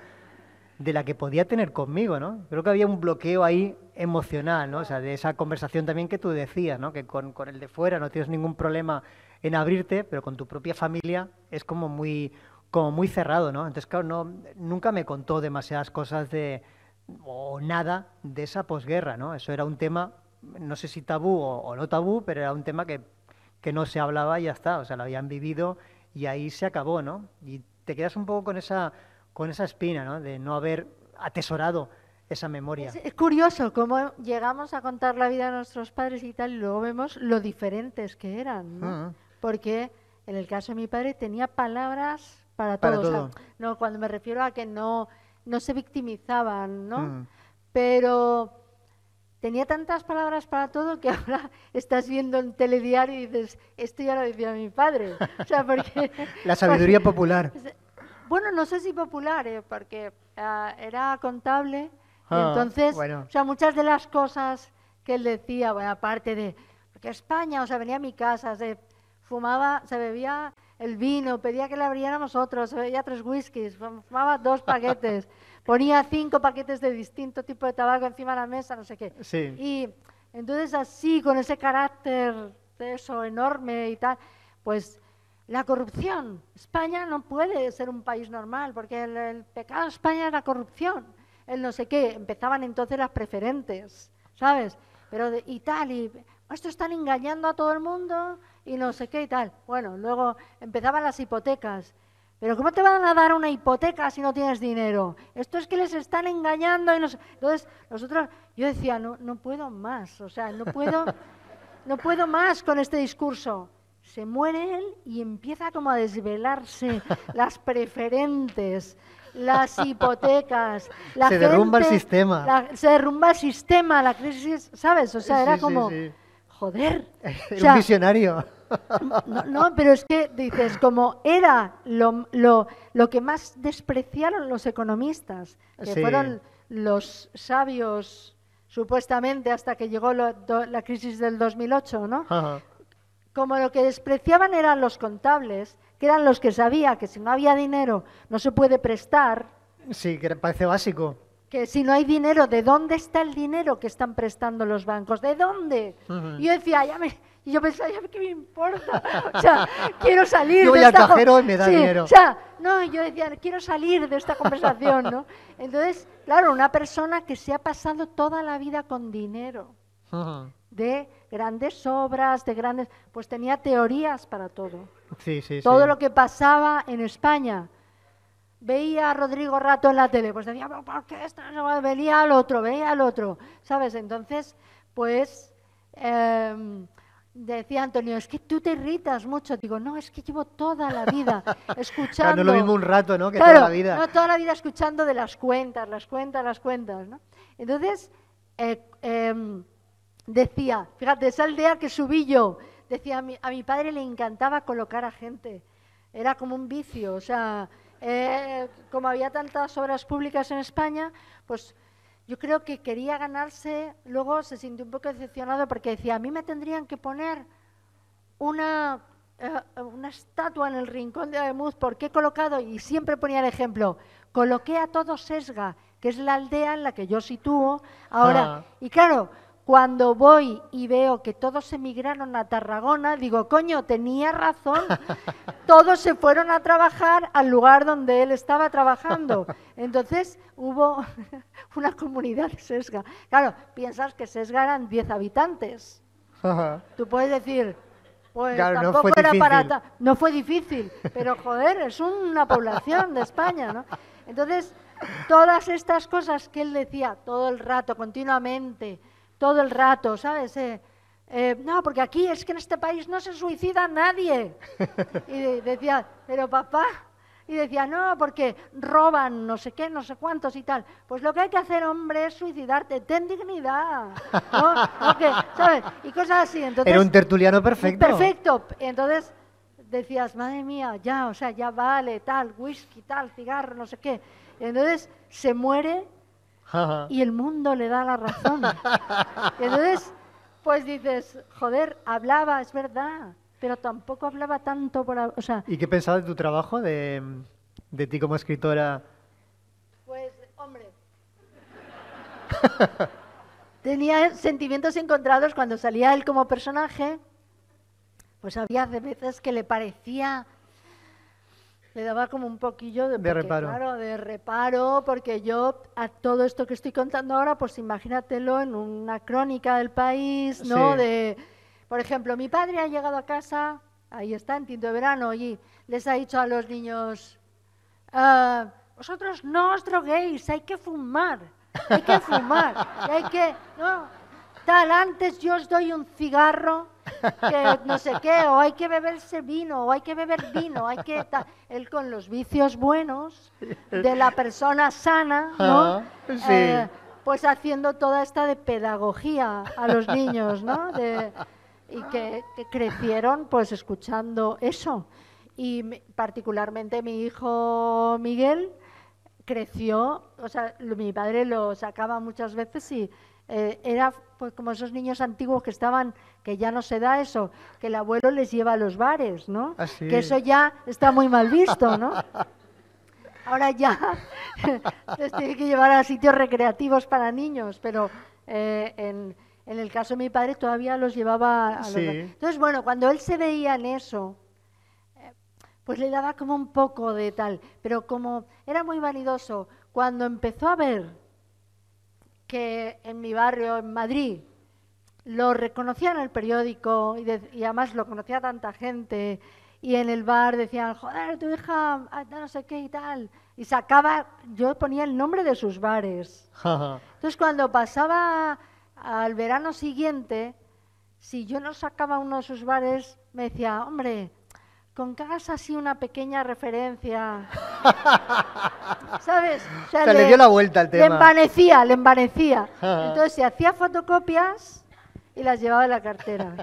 de la que podía tener conmigo, ¿no? Creo que había un bloqueo ahí emocional, ¿no? O sea, de esa conversación también que tú decías, ¿no? Que con el de fuera no tienes ningún problema en abrirte, pero con tu propia familia es como muy cerrado, ¿no? Entonces, claro, nunca me contó demasiadas cosas de o nada de esa posguerra, ¿no? Eso era un tema, no sé si tabú o no tabú, pero era un tema que no se hablaba y ya está, o sea, lo habían vivido y ahí se acabó, ¿no? Y te quedas un poco con esa espina, ¿no? De no haber atesorado esa memoria. Es curioso cómo llegamos a contar la vida de nuestros padres y tal, y luego vemos lo diferentes que eran, ¿no? Porque en el caso de mi padre tenía palabras para todo. O sea, no, cuando me refiero a que no se victimizaban, ¿no? Pero tenía tantas palabras para todo que ahora estás viendo en telediario y dices, esto ya lo decía mi padre. O sea, porque la sabiduría popular. Bueno, no sé si popular, porque era contable. Y entonces, o sea, muchas de las cosas que él decía, bueno, aparte de, porque España, o sea, venía a mi casa, se fumaba, se bebía el vino, pedía que le abriéramos otro, se bebía 3 whiskies, fumaba 2 paquetes, ponía 5 paquetes de distinto tipo de tabaco encima de la mesa, no sé qué. Sí. Y entonces así, con ese carácter de eso enorme y tal, pues la corrupción. España no puede ser un país normal, porque el pecado de España es la corrupción. El no sé qué, empezaban entonces las preferentes, ¿sabes? Pero y tal, y esto están engañando a todo el mundo y no sé qué y tal. Bueno, luego empezaban las hipotecas. Pero ¿cómo te van a dar una hipoteca si no tienes dinero? Esto es que les están engañando y no sé. Entonces, yo decía, no puedo más, o sea, no puedo más con este discurso. Se muere él y empieza como a desvelarse las preferentes, las hipotecas, la se derrumba el sistema. Se derrumba el sistema, la crisis, ¿sabes? O sea, era como, joder. Era un visionario. No, pero es que dices, como era lo que más despreciaron los economistas, que fueron los sabios, supuestamente, hasta que llegó la crisis del 2008, ¿no? Ajá. Como lo que despreciaban eran los contables, que eran los que sabían que si no había dinero no se puede prestar. Sí, que parece básico. Que si no hay dinero, ¿de dónde está el dinero que están prestando los bancos? ¿De dónde? Y yo decía, y yo pensaba, ¿qué me importa? O sea, quiero salir yo voy de esta... al cajero y me da dinero. O sea, no, yo decía, quiero salir de esta conversación, ¿no? Entonces, claro, una persona que se ha pasado toda la vida con dinero, de grandes obras, pues tenía teorías para todo. Todo lo que pasaba en España. Veía a Rodrigo Rato en la tele, pues decía, ¿por qué esto? Veía al otro, ¿sabes? Entonces, pues, decía Antonio, es que tú te irritas mucho. Digo, no, es que llevo toda la vida escuchando... Claro, no es lo mismo un rato, ¿no? Que toda la vida. No, toda la vida escuchando de las cuentas, ¿no? Entonces, decía, fíjate, esa aldea que subí yo, decía, a mi padre le encantaba colocar a gente. Era como un vicio, o sea... como había tantas obras públicas en España, pues yo creo que quería ganarse, luego se sintió un poco decepcionado porque decía, a mí me tendrían que poner una estatua en el rincón de Ademuz, porque he colocado, y siempre ponía el ejemplo, coloqué a todo Sesga, que es la aldea en la que yo sitúo ahora, y claro, cuando voy y veo que todos emigraron a Tarragona, digo, coño, tenía razón, todos se fueron a trabajar al lugar donde él estaba trabajando. Entonces hubo una comunidad de Sesga. Claro, piensas que Sesga eran 10 habitantes. Tú puedes decir, pues claro, tampoco era para... No fue difícil, pero joder, es una población de España, ¿no? Entonces, todas estas cosas que él decía todo el rato, continuamente, todo el rato, ¿sabes? No, porque aquí es que en este país no se suicida nadie. Y decía, pero papá, y decía, no, porque roban no sé qué, no sé cuántos y tal. Pues lo que hay que hacer, hombre, es suicidarte, ten dignidad, ¿no? ¿Sabes? Y cosas así. Entonces, era un tertuliano perfecto. Perfecto. Entonces decías, madre mía, ya, o sea, ya vale, tal, whisky, tal, cigarro, no sé qué. Y entonces se muere y el mundo le da la razón. Y entonces, pues dices, joder, hablaba, es verdad, pero tampoco hablaba tanto por... O sea, ¿y qué pensabas de tu trabajo, de ti como escritora? Pues, hombre, tenía sentimientos encontrados cuando salía él como personaje, pues había veces que le parecía Le daba como un poquillo de reparo. Claro, de reparo, porque yo a todo esto que estoy contando ahora, pues imagínatelo en una crónica del país, ¿no? Sí. Por ejemplo, mi padre ha llegado a casa, ahí está, en Tinto de Verano, y les ha dicho a los niños, vosotros no os droguéis, hay que fumar, hay que, no, tal, antes yo os doy un cigarro, que no sé qué, o hay que beberse vino, o hay que beber vino, hay que... Él con los vicios buenos de la persona sana, ¿no? Sí. Pues haciendo toda esta de pedagogía a los niños, ¿no? Y que crecieron pues escuchando eso. Y particularmente mi hijo Miguel creció, o sea, mi padre lo sacaba muchas veces y era pues como esos niños antiguos que ya no se da eso, que el abuelo les lleva a los bares, ¿no? ¿Ah, sí? Que eso ya está muy mal visto, ¿no? Ahora ya les tiene que llevar a sitios recreativos para niños, pero en el caso de mi padre todavía los llevaba a los bares. Entonces, bueno, cuando él se veía en eso, pues le daba como un poco de tal, pero como era muy vanidoso, cuando empezó a ver que en mi barrio, en Madrid, lo reconocían en el periódico y además lo conocía tanta gente y en el bar decían, joder, tu hija, no sé qué y tal, y yo ponía el nombre de sus bares. Entonces cuando pasaba al verano siguiente, si yo no sacaba uno de sus bares, me decía, hombre, con que hagas así una pequeña referencia, ¿sabes? O sea, le dio la vuelta al tema. Le envanecía. Entonces se hacía fotocopias y las llevaba en la cartera.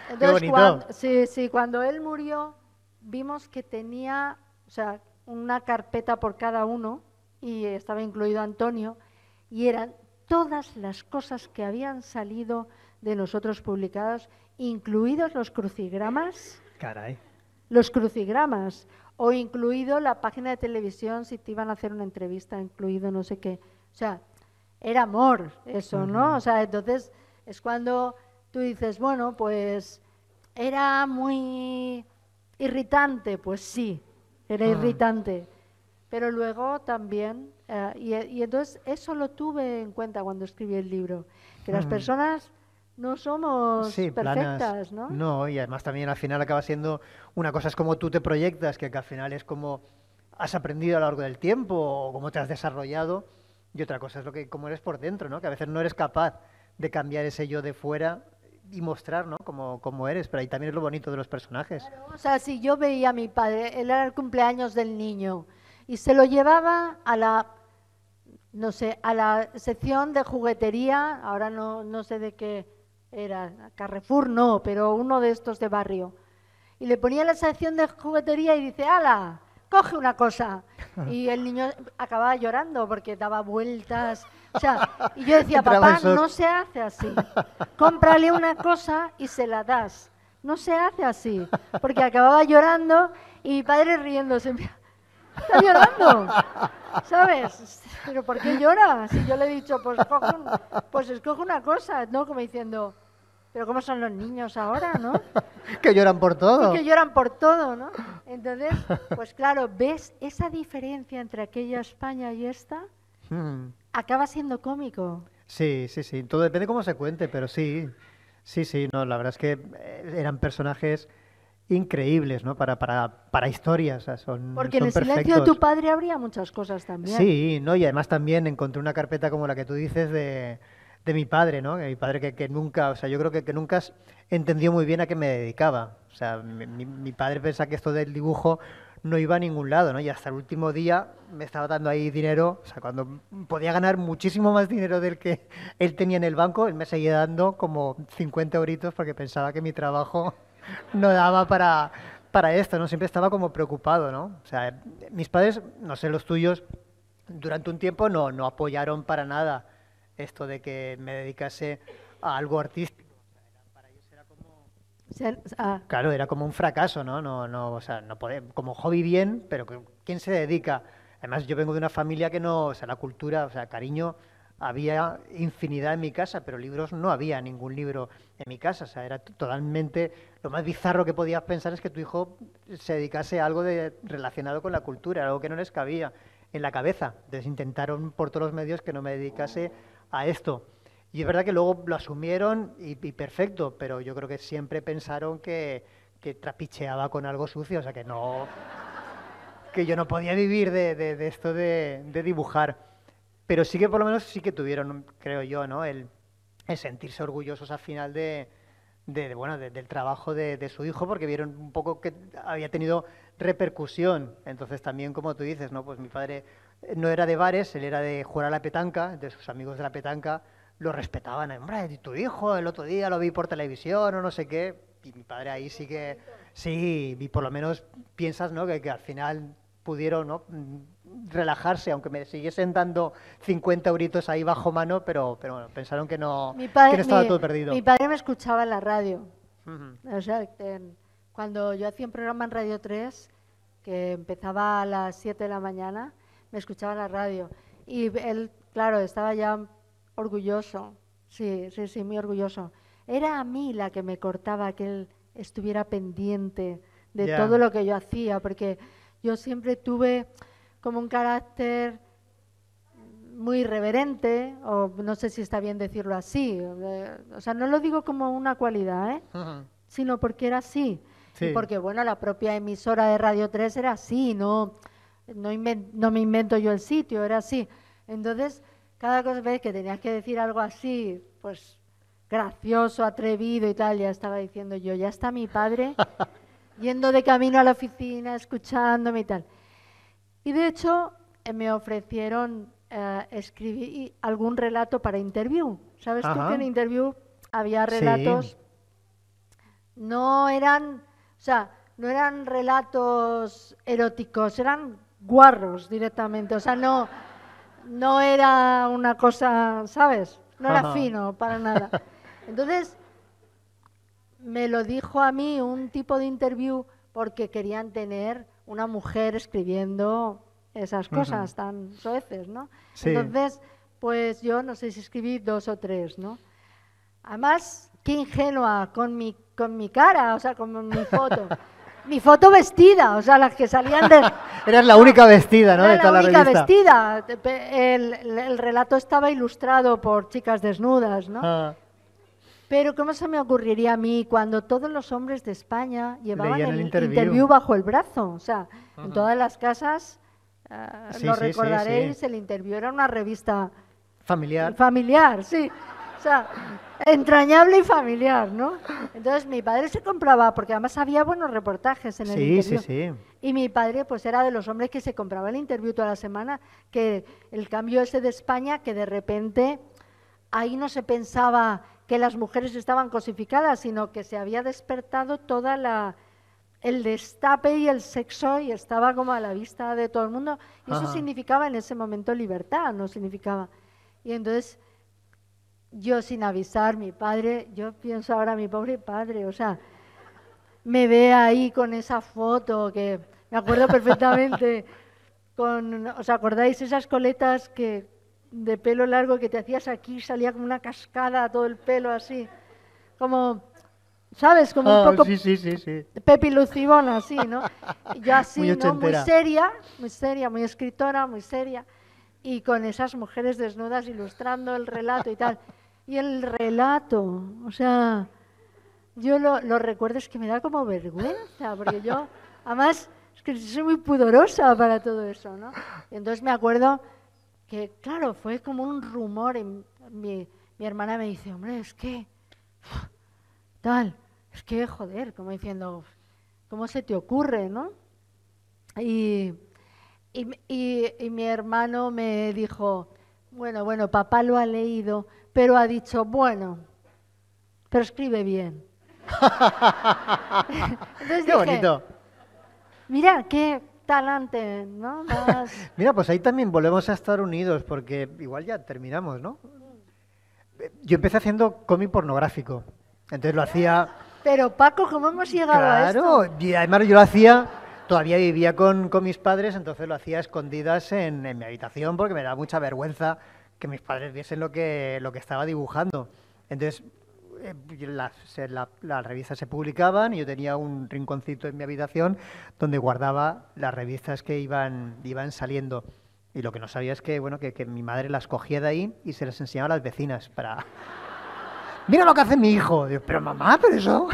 Entonces, cuando él murió, vimos que tenía, o sea, una carpeta por cada uno y estaba incluido Antonio y eran todas las cosas que habían salido de nosotros publicados, incluidos los crucigramas. Caray. Los crucigramas, o incluido la página de televisión, si te iban a hacer una entrevista, incluido no sé qué. O sea, era amor eso, ¿no? O sea, entonces es cuando tú dices, bueno, pues era muy irritante, pues sí, era irritante. Pero luego también, y entonces eso lo tuve en cuenta cuando escribí el libro, que las personas no somos perfectas, ¿no? No, y además también al final acaba siendo, una cosa es como tú te proyectas, que al final es como has aprendido a lo largo del tiempo o cómo te has desarrollado, y otra cosa es cómo eres por dentro, ¿no? Que a veces no eres capaz de cambiar ese yo de fuera y mostrar, ¿no? Cómo eres, pero ahí también es lo bonito de los personajes. Claro, o sea, si yo veía a mi padre, él era el cumpleaños del niño, y se lo llevaba a la sección de juguetería, ahora no sé de qué era, Carrefour no, pero uno de estos de barrio. Y le ponía la sección de juguetería y dice, ¡hala! Coge una cosa. Y el niño acababa llorando porque daba vueltas. O sea, y yo decía, papá, no se hace así. Cómprale una cosa y se la das. No se hace así. Porque acababa llorando y mi padre riéndose. Está llorando, ¿sabes? ¿Pero por qué llora? Si yo le he dicho, pues escoge una cosa, ¿no? Como diciendo, pero ¿cómo son los niños ahora, no? Que lloran por todo. Que lloran por todo, ¿no? Entonces, pues claro, ¿ves esa diferencia entre aquella España y esta? Acaba siendo cómico. Sí. Todo depende de cómo se cuente, pero sí, no, la verdad es que eran personajes increíbles, ¿no? Para historias, o sea, son porque en el perfectos. Silencio de tu padre habría muchas cosas también. Sí, ¿no? Y además también encontré una carpeta como la que tú dices de mi padre, ¿no? Que mi padre que nunca, o sea, yo creo que nunca entendió muy bien a qué me dedicaba. O sea, mi padre pensaba que esto del dibujo no iba a ningún lado, ¿no? Y hasta el último día me estaba dando ahí dinero, o sea, cuando podía ganar muchísimo más dinero del que él tenía en el banco, él me seguía dando como 50 euritos porque pensaba que mi trabajo no daba para esto, ¿no? Siempre estaba como preocupado, ¿no? O sea, mis padres, no sé los tuyos, durante un tiempo no apoyaron para nada esto de que me dedicase a algo artístico. Para ellos era como... Claro, era como un fracaso, ¿no? O sea, no poder, como hobby bien, pero ¿quién se dedica? Además, yo vengo de una familia que no, o sea, la cultura, o sea, cariño había infinidad en mi casa, pero libros no había ningún libro en mi casa. O sea, era totalmente... Lo más bizarro que podías pensar es que tu hijo se dedicase a algo relacionado con la cultura, algo que no les cabía en la cabeza. Entonces intentaron por todos los medios que no me dedicase a esto. Y es verdad que luego lo asumieron y perfecto, pero yo creo que siempre pensaron que trapicheaba con algo sucio, o sea, que yo no podía vivir de esto de dibujar. Pero sí que por lo menos sí que tuvieron, creo yo, ¿no? el sentirse orgullosos al final del trabajo de su hijo, porque vieron un poco que había tenido repercusión. Entonces también, como tú dices, ¿no? Pues mi padre no era de bares, él era de jugar a la petanca, de sus amigos de la petanca lo respetaban. Hombre, tu hijo el otro día lo vi por televisión o no sé qué. Y mi padre ahí sí que... Sí, y por lo menos piensas, ¿no? que al final pudieron, ¿no? relajarse, aunque me siguiesen dando 50 euritos ahí bajo mano, pero bueno, pensaron que no estaba todo perdido. Mi padre me escuchaba en la radio. O sea, cuando yo hacía un programa en Radio 3, que empezaba a las 7 de la mañana, me escuchaba en la radio. Y él, claro, estaba ya orgulloso. Sí, muy orgulloso. Era a mí la que me cortaba que él estuviera pendiente de todo lo que yo hacía, porque yo siempre tuve como un carácter muy irreverente, o no sé si está bien decirlo así, o sea, no lo digo como una cualidad, sino porque era así. Sí. Y porque, bueno, la propia emisora de Radio 3 era así, no me invento yo el sitio, era así. Entonces, cada vez que tenías que decir algo así, pues gracioso, atrevido y tal, ya estaba diciendo yo, ya está mi padre yendo de camino a la oficina, escuchándome y tal. Y de hecho, me ofrecieron escribir algún relato para Interview. ¿Sabes tú que en Interview había relatos? No eran relatos eróticos, eran guarros directamente. O sea, no era una cosa, ¿sabes? No era fino para nada. Entonces, me lo dijo a mí un tipo de Interview porque querían tener una mujer escribiendo esas cosas tan soeces, ¿no? Sí. Entonces, pues yo no sé si escribí 2 o 3, ¿no? Además, qué ingenua con mi cara, o sea, con mi foto. Mi foto vestida, o sea, las que salían de... Eras la única vestida, ¿no? Era de toda la única vestida. El relato estaba ilustrado por chicas desnudas, ¿no? Pero ¿cómo se me ocurriría a mí cuando todos los hombres de España llevaban el interview bajo el brazo? O sea, en todas las casas, lo recordaréis, el Interview era una revista... Familiar. Familiar, sí. O sea, entrañable y familiar, ¿no? Entonces mi padre se compraba, porque además había buenos reportajes en el Interview. Sí. Y mi padre pues era de los hombres que se compraba el Interview toda la semana, que el cambio ese de España, que de repente ahí no se pensaba que las mujeres estaban cosificadas, sino que se había despertado toda el destape y el sexo y estaba como a la vista de todo el mundo. Y eso significaba en ese momento libertad, no significaba. Y entonces, yo sin avisar, mi padre, yo pienso ahora, mi pobre padre, o sea, me ve ahí con esa foto que me acuerdo perfectamente, ¿os acordáis esas coletas de pelo largo que te hacías aquí, salía como una cascada todo el pelo así, como, ¿sabes? Como un poco Pepi Lucibón, así, ¿no? Y yo así, ¿no? Muy seria, muy escritora, muy seria, y con esas mujeres desnudas ilustrando el relato y tal. Y el relato, o sea, yo lo recuerdo, es que me da como vergüenza, porque yo, además, es que soy muy pudorosa para todo eso, ¿no? Y entonces me acuerdo que, claro, fue como un rumor. Mi hermana me dice, hombre, es que, joder, como diciendo, ¿cómo se te ocurre, no? Y mi hermano me dijo, bueno, papá lo ha leído, pero ha dicho, bueno, pero escribe bien. Entonces qué bonito. Mira, qué talante, ¿no? Mira, pues ahí también volvemos a estar unidos, porque igual ya terminamos, ¿no? Yo empecé haciendo cómic pornográfico, entonces lo hacía... Pero Paco, ¿cómo hemos llegado a esto? Claro, y además yo lo hacía... Todavía vivía con mis padres, entonces lo hacía a escondidas en mi habitación porque me daba mucha vergüenza que mis padres viesen lo que estaba dibujando. Entonces, las revistas se publicaban y yo tenía un rinconcito en mi habitación donde guardaba las revistas que iban saliendo. Y lo que no sabía es que, bueno, que mi madre las cogía de ahí y se las enseñaba a las vecinas para... ¡Mira lo que hace mi hijo! Digo, pero mamá, pero eso...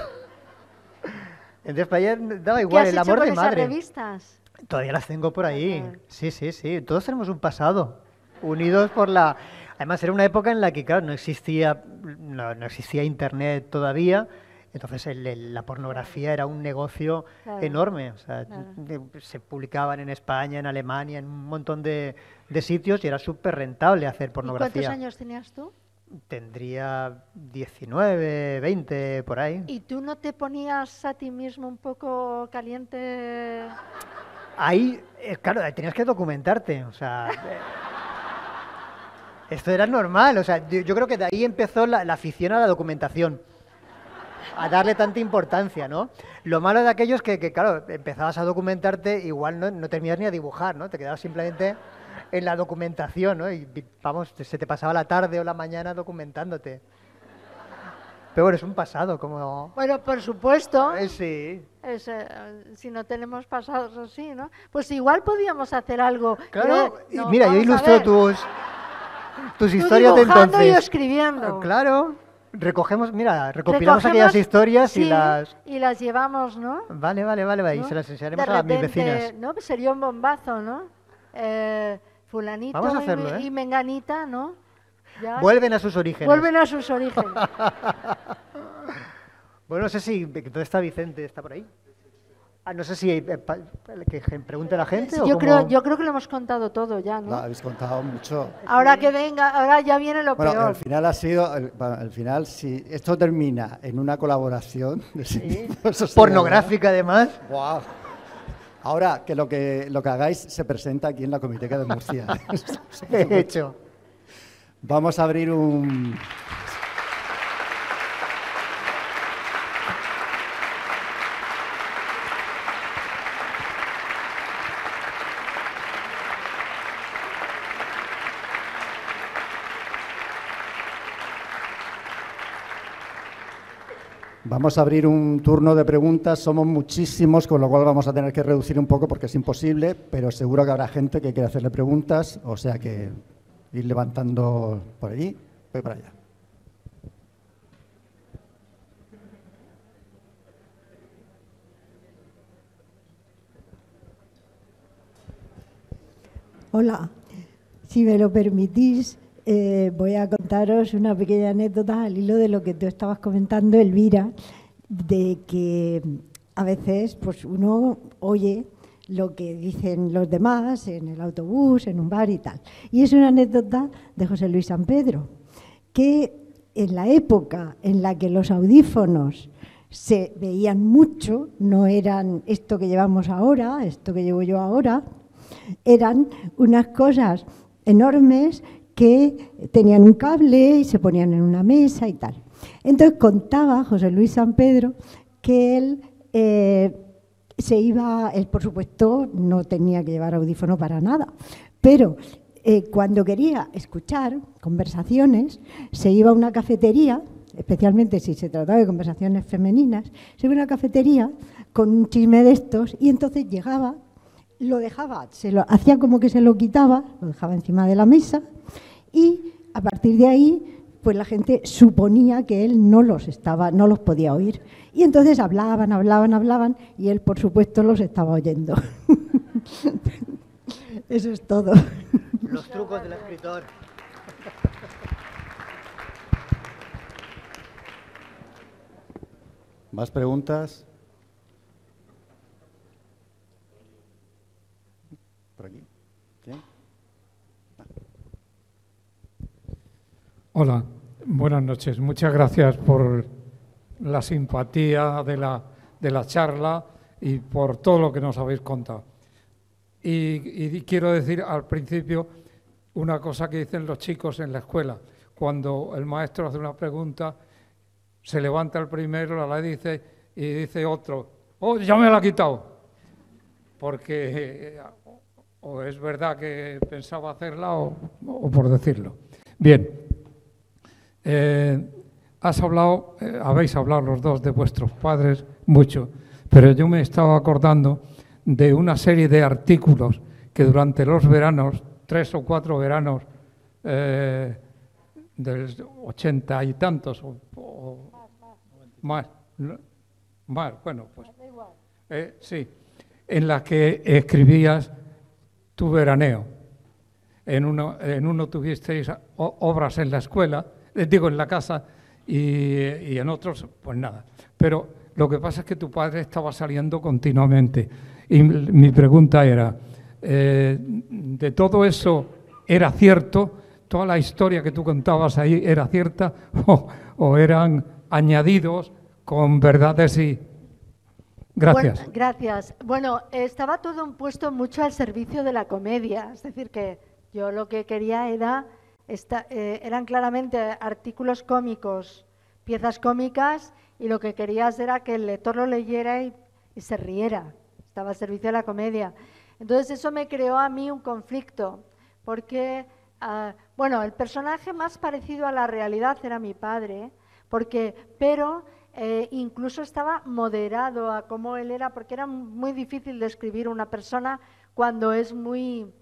Entonces para ella daba igual, el amor de madre. ¿Qué has hecho con esas revistas? Todavía las tengo por ahí. Sí, sí, sí. Todos tenemos un pasado. Unidos por la... Además, era una época en la que, claro, no existía Internet todavía. Entonces la pornografía era un negocio enorme. O sea, se publicaban en España, en Alemania, en un montón de sitios y era súper rentable hacer pornografía. ¿Y cuántos años tenías tú? Tendría 19, 20, por ahí. ¿Y tú no te ponías a ti mismo un poco caliente? Ahí, claro, tenías que documentarte, o sea... esto era normal, o sea, yo creo que de ahí empezó la afición a la documentación, a darle tanta importancia, ¿no? Lo malo de aquello es que claro, empezabas a documentarte, igual no terminas ni a dibujar, ¿no? Te quedabas simplemente en la documentación, ¿no? Y vamos, se te pasaba la tarde o la mañana documentándote. Pero bueno, es un pasado, como... Bueno, por supuesto. Sí. Si no tenemos pasados así, ¿no? Pues igual podíamos hacer algo. Claro, mira, yo ilustro tus historias de entonces. Dibujando y escribiendo. Claro. Recopilamos aquellas historias sí, y las llevamos, ¿no? Vale, ¿no? Y se las enseñaremos a mis vecinas. ¿No? Pues sería un bombazo, ¿no? Fulanito Vamos a hacerlo, y menganita, ¿no? Ya. Vuelven a sus orígenes. Bueno, no sé si... ¿Dónde está Vicente? ¿Está por ahí? No sé si que pregunte la gente yo creo que lo hemos contado todo ya, ¿no? Lo habéis contado mucho. Ahora que venga, ahora ya viene lo peor. Al final al final, si esto termina en una colaboración... ¿Sí? Pornográfica, además. ¡Wow! Ahora, que lo que hagáis se presenta aquí en la Comiteca de Murcia. De hecho. Vamos a abrir un... Vamos a abrir un turno de preguntas, somos muchísimos, con lo cual vamos a tener que reducir un poco porque es imposible, pero seguro que habrá gente que quiere hacerle preguntas, o sea que ir levantando por allí, voy para allá. Hola, si me lo permitís, voy a contaros una pequeña anécdota al hilo de lo que tú estabas comentando, Elvira, de que a veces pues uno oye lo que dicen los demás en el autobús, en un bar y tal. Y es una anécdota de José Luis San Pedro, que en la época en la que los audífonos se veían mucho, no eran esto que llevamos ahora, esto que llevo yo ahora, eran unas cosas enormes que tenían un cable y se ponían en una mesa y tal. Entonces contaba José Luis San Pedro que él él por supuesto no tenía que llevar audífono para nada, pero cuando quería escuchar conversaciones se iba a una cafetería, especialmente si se trataba de conversaciones femeninas, se iba a una cafetería con un chisme de estos y entonces llegaba, lo dejaba, hacía como que se lo quitaba, lo dejaba encima de la mesa y a partir de ahí pues la gente suponía que él no los podía oír. Y entonces hablaban y él por supuesto los estaba oyendo. Eso es todo. Los trucos del escritor. ¿Más preguntas? Por aquí. ¿Sí? Hola, buenas noches. Muchas gracias por la simpatía de la charla y por todo lo que nos habéis contado. Y quiero decir al principio una cosa que dicen los chicos en la escuela. Cuando el maestro hace una pregunta, se levanta el primero, la dice y dice otro, ¡oh, ya me la ha quitado! Porque o es verdad que pensaba hacerla o por decirlo. Bien. Habéis hablado los dos de vuestros padres mucho, pero yo me estaba acordando de una serie de artículos que durante los veranos, 3 o 4 veranos del 80 y tantos, o más, bueno, pues sí, en la que escribías tu veraneo. En uno tuvisteis obras en la escuela, en la casa, y en otros, pues nada. Pero lo que pasa es que tu padre estaba saliendo continuamente. Y mi pregunta era, ¿de todo eso era cierto? ¿Toda la historia que tú contabas ahí era cierta? ¿O eran añadidos con verdades y...? Gracias. Bueno, gracias. Bueno, estaba todo puesto mucho al servicio de la comedia. Es decir, que yo lo que quería eran claramente artículos cómicos, piezas cómicas, y lo que querías era que el lector lo leyera y se riera. Estaba al servicio de la comedia. Entonces eso me creó a mí un conflicto, porque, bueno, el personaje más parecido a la realidad era mi padre, pero incluso estaba moderado a cómo él era, porque era muy difícil describir una persona cuando es muy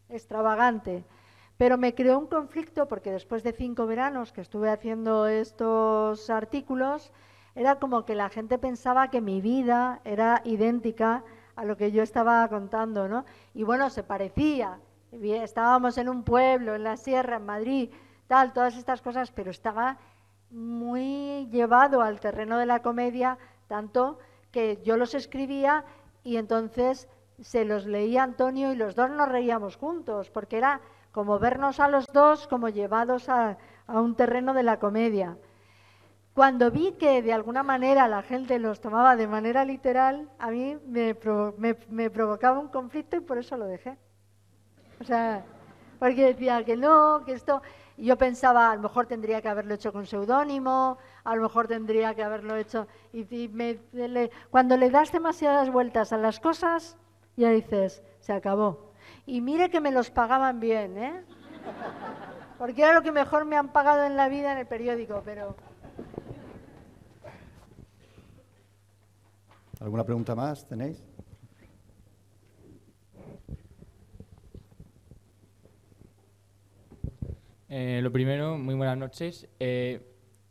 extravagante. Pero me creó un conflicto porque después de 5 veranos que estuve haciendo estos artículos, era como que la gente pensaba que mi vida era idéntica a lo que yo estaba contando, ¿no? Y bueno, se parecía. Estábamos en un pueblo, en la sierra, en Madrid, todas estas cosas, pero estaba muy llevado al terreno de la comedia, tanto que yo los escribía y entonces se los leía Antonio y los dos nos reíamos juntos, porque era como vernos a los dos como llevados a un terreno de la comedia. Cuando vi que de alguna manera la gente los tomaba de manera literal, a mí me provocaba un conflicto y por eso lo dejé. O sea, porque decía que no, que esto... Y yo pensaba, a lo mejor tendría que haberlo hecho con seudónimo, a lo mejor tendría que haberlo hecho... Cuando le das demasiadas vueltas a las cosas, ya dices, se acabó. Y mire que me los pagaban bien, ¿eh? Porque era lo que mejor me han pagado en la vida en el periódico, pero... ¿Alguna pregunta más tenéis? Lo primero, muy buenas noches.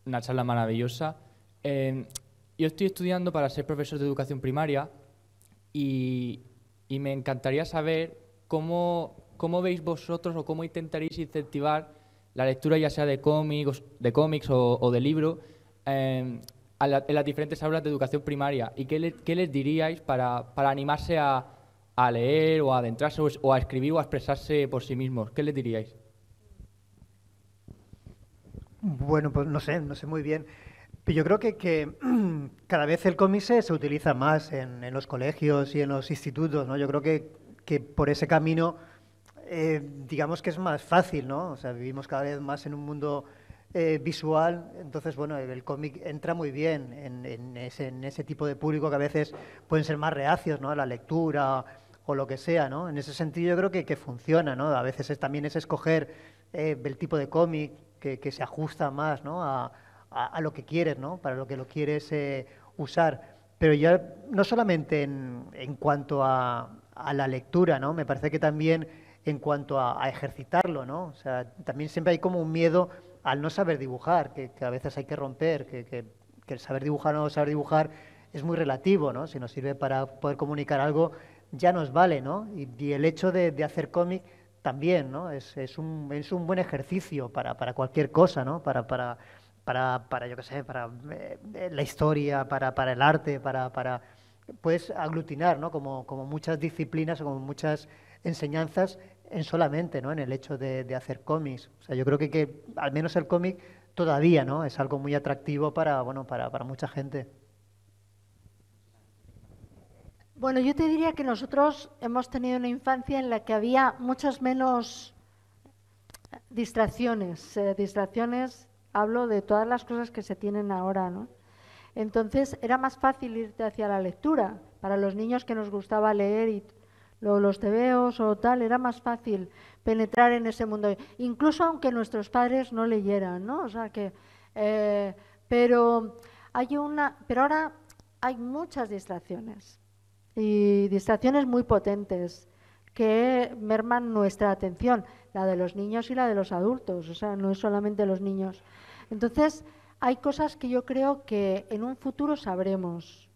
Una charla maravillosa. Yo estoy estudiando para ser profesor de educación primaria y me encantaría saber cómo veis vosotros o cómo intentaréis incentivar la lectura, ya sea de cómics o de libros, en las diferentes aulas de educación primaria. ¿Y qué les diríais para animarse a leer o a adentrarse o a escribir o a expresarse por sí mismos? ¿Qué les diríais? Bueno, pues no sé muy bien. Pero yo creo que cada vez el cómic se utiliza más en los colegios y en los institutos, ¿no? Yo creo que por ese camino, digamos que es más fácil, ¿no? O sea, vivimos cada vez más en un mundo visual, entonces, bueno, el cómic entra muy bien en ese tipo de público que a veces pueden ser más reacios, ¿no? A la lectura o lo que sea, ¿no? En ese sentido yo creo que funciona, ¿no? A veces también es escoger el tipo de cómic que se ajusta más, ¿no? A lo que quieres, ¿no? Para lo que lo quieres usar. Pero ya no solamente en cuanto a la lectura, ¿no? Me parece que también en cuanto a ejercitarlo, ¿no? O sea, también siempre hay como un miedo al no saber dibujar, que a veces hay que romper, que el saber dibujar o no saber dibujar es muy relativo, ¿no? Si nos sirve para poder comunicar algo, ya nos vale, ¿no? Y el hecho de hacer cómic también, ¿no? Es un buen ejercicio para cualquier cosa, ¿no? Para yo qué sé, para la historia, para el arte, puedes aglutinar, ¿no? Como muchas disciplinas o como muchas enseñanzas en solamente, ¿no? En el hecho de hacer cómics. O sea, yo creo que al menos el cómic todavía, ¿no? Es algo muy atractivo para mucha gente. Bueno, yo te diría que nosotros hemos tenido una infancia en la que había muchas menos distracciones. Hablo de todas las cosas que se tienen ahora, ¿no? Entonces era más fácil irte hacia la lectura. Para los niños que nos gustaba leer y los tebeos o tal, era más fácil penetrar en ese mundo, incluso aunque nuestros padres no leyeran, ¿no? O sea que, pero ahora hay muchas distracciones y distracciones muy potentes que merman nuestra atención, la de los niños y la de los adultos, o sea, no es solamente los niños. Entonces, hay cosas que yo creo que en un futuro sabremos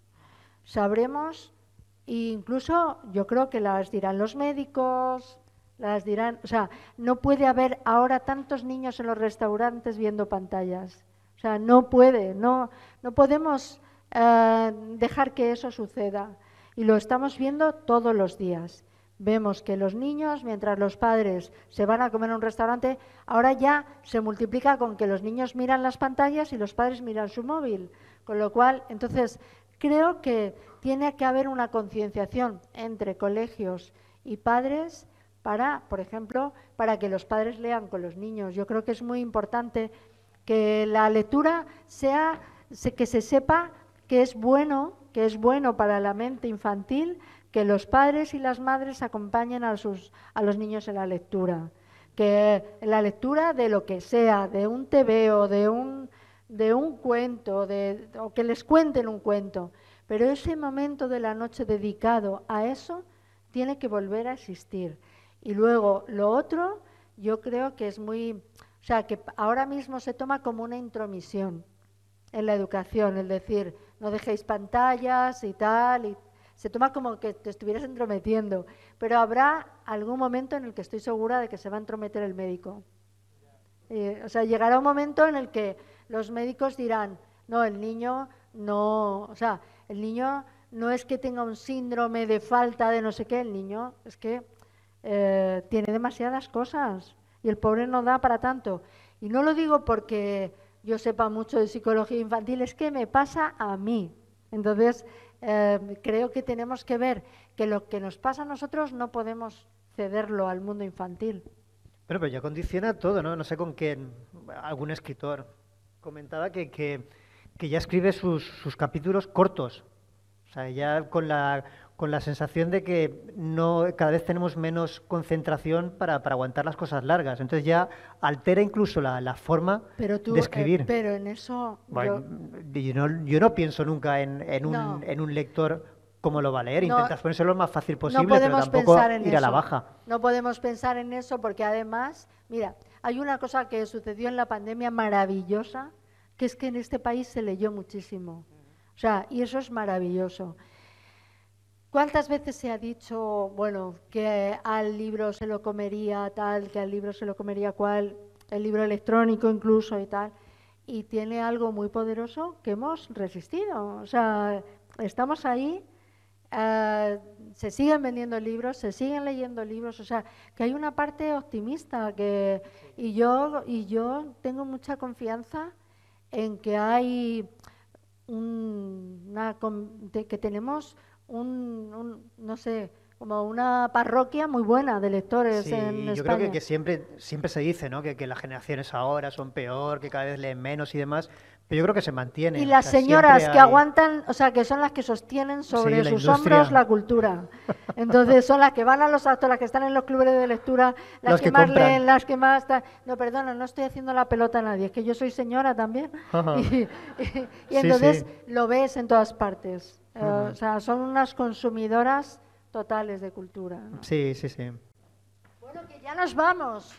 e incluso yo creo que las dirán los médicos, las dirán, o sea, no puede haber ahora tantos niños en los restaurantes viendo pantallas, o sea, no podemos dejar que eso suceda y lo estamos viendo todos los días. Vemos que los niños, mientras los padres se van a comer a un restaurante, ahora ya se multiplica con que los niños miran las pantallas y los padres miran su móvil. Con lo cual, entonces, creo que tiene que haber una concienciación entre colegios y padres para, por ejemplo, para que los padres lean con los niños. Yo creo que es muy importante que la lectura que se sepa que es bueno para la mente infantil, que los padres y las madres acompañen a los niños en la lectura, que en la lectura de lo que sea, de un tebeo, de un cuento, o que les cuenten un cuento, pero ese momento de la noche dedicado a eso tiene que volver a existir. Y luego lo otro, yo creo que es o sea, que ahora mismo se toma como una intromisión en la educación, es decir, no dejéis pantallas y tal, y se toma como que te estuvieras entrometiendo, pero habrá algún momento en el que estoy segura de que se va a entrometer el médico. O sea, llegará un momento en el que los médicos dirán, no, el niño no, o sea, el niño no es que tenga un síndrome de falta de no sé qué, el niño es que tiene demasiadas cosas y el pobre no da para tanto. Y no lo digo porque yo sepa mucho de psicología infantil, es que me pasa a mí. Entonces, creo que tenemos que ver que lo que nos pasa a nosotros no podemos cederlo al mundo infantil. Pero ya condiciona todo, ¿no? No sé con quién, algún escritor comentaba que ya escribe sus capítulos cortos. O sea, ya con la sensación de que cada vez tenemos menos concentración para aguantar las cosas largas. Entonces ya altera incluso la forma de escribir. Pero en eso... Bueno, yo no pienso nunca en un lector cómo lo va a leer. Intentas ponérselo lo más fácil posible, pero tampoco ir a la baja. No podemos pensar en eso porque además, mira, hay una cosa que sucedió en la pandemia maravillosa, que es que en este país se leyó muchísimo. O sea, y eso es maravilloso. ¿Cuántas veces se ha dicho, bueno, que al libro se lo comería tal, que al libro se lo comería cual, el libro electrónico incluso y tal? Y tiene algo muy poderoso que hemos resistido. O sea, estamos ahí, se siguen vendiendo libros, se siguen leyendo libros, o sea, que hay una parte optimista y yo tengo mucha confianza en que hay que tenemos no sé, como una parroquia muy buena de lectores en España. Yo creo que siempre se dice, ¿no? que las generaciones ahora son peor, que cada vez leen menos y demás, pero yo creo que se mantiene. Y las señoras que aguantan, o sea, que son las que sostienen sobre sus hombros la cultura. Entonces son las que van a los actos, las que están en los clubes de lectura, las que más compran. Leen, las que más... No, perdona, no estoy haciendo la pelota a nadie, es que yo soy señora también. Y entonces lo ves en todas partes. O sea, son unas consumidoras totales de cultura, ¿no? Sí. Bueno, que ya nos vamos.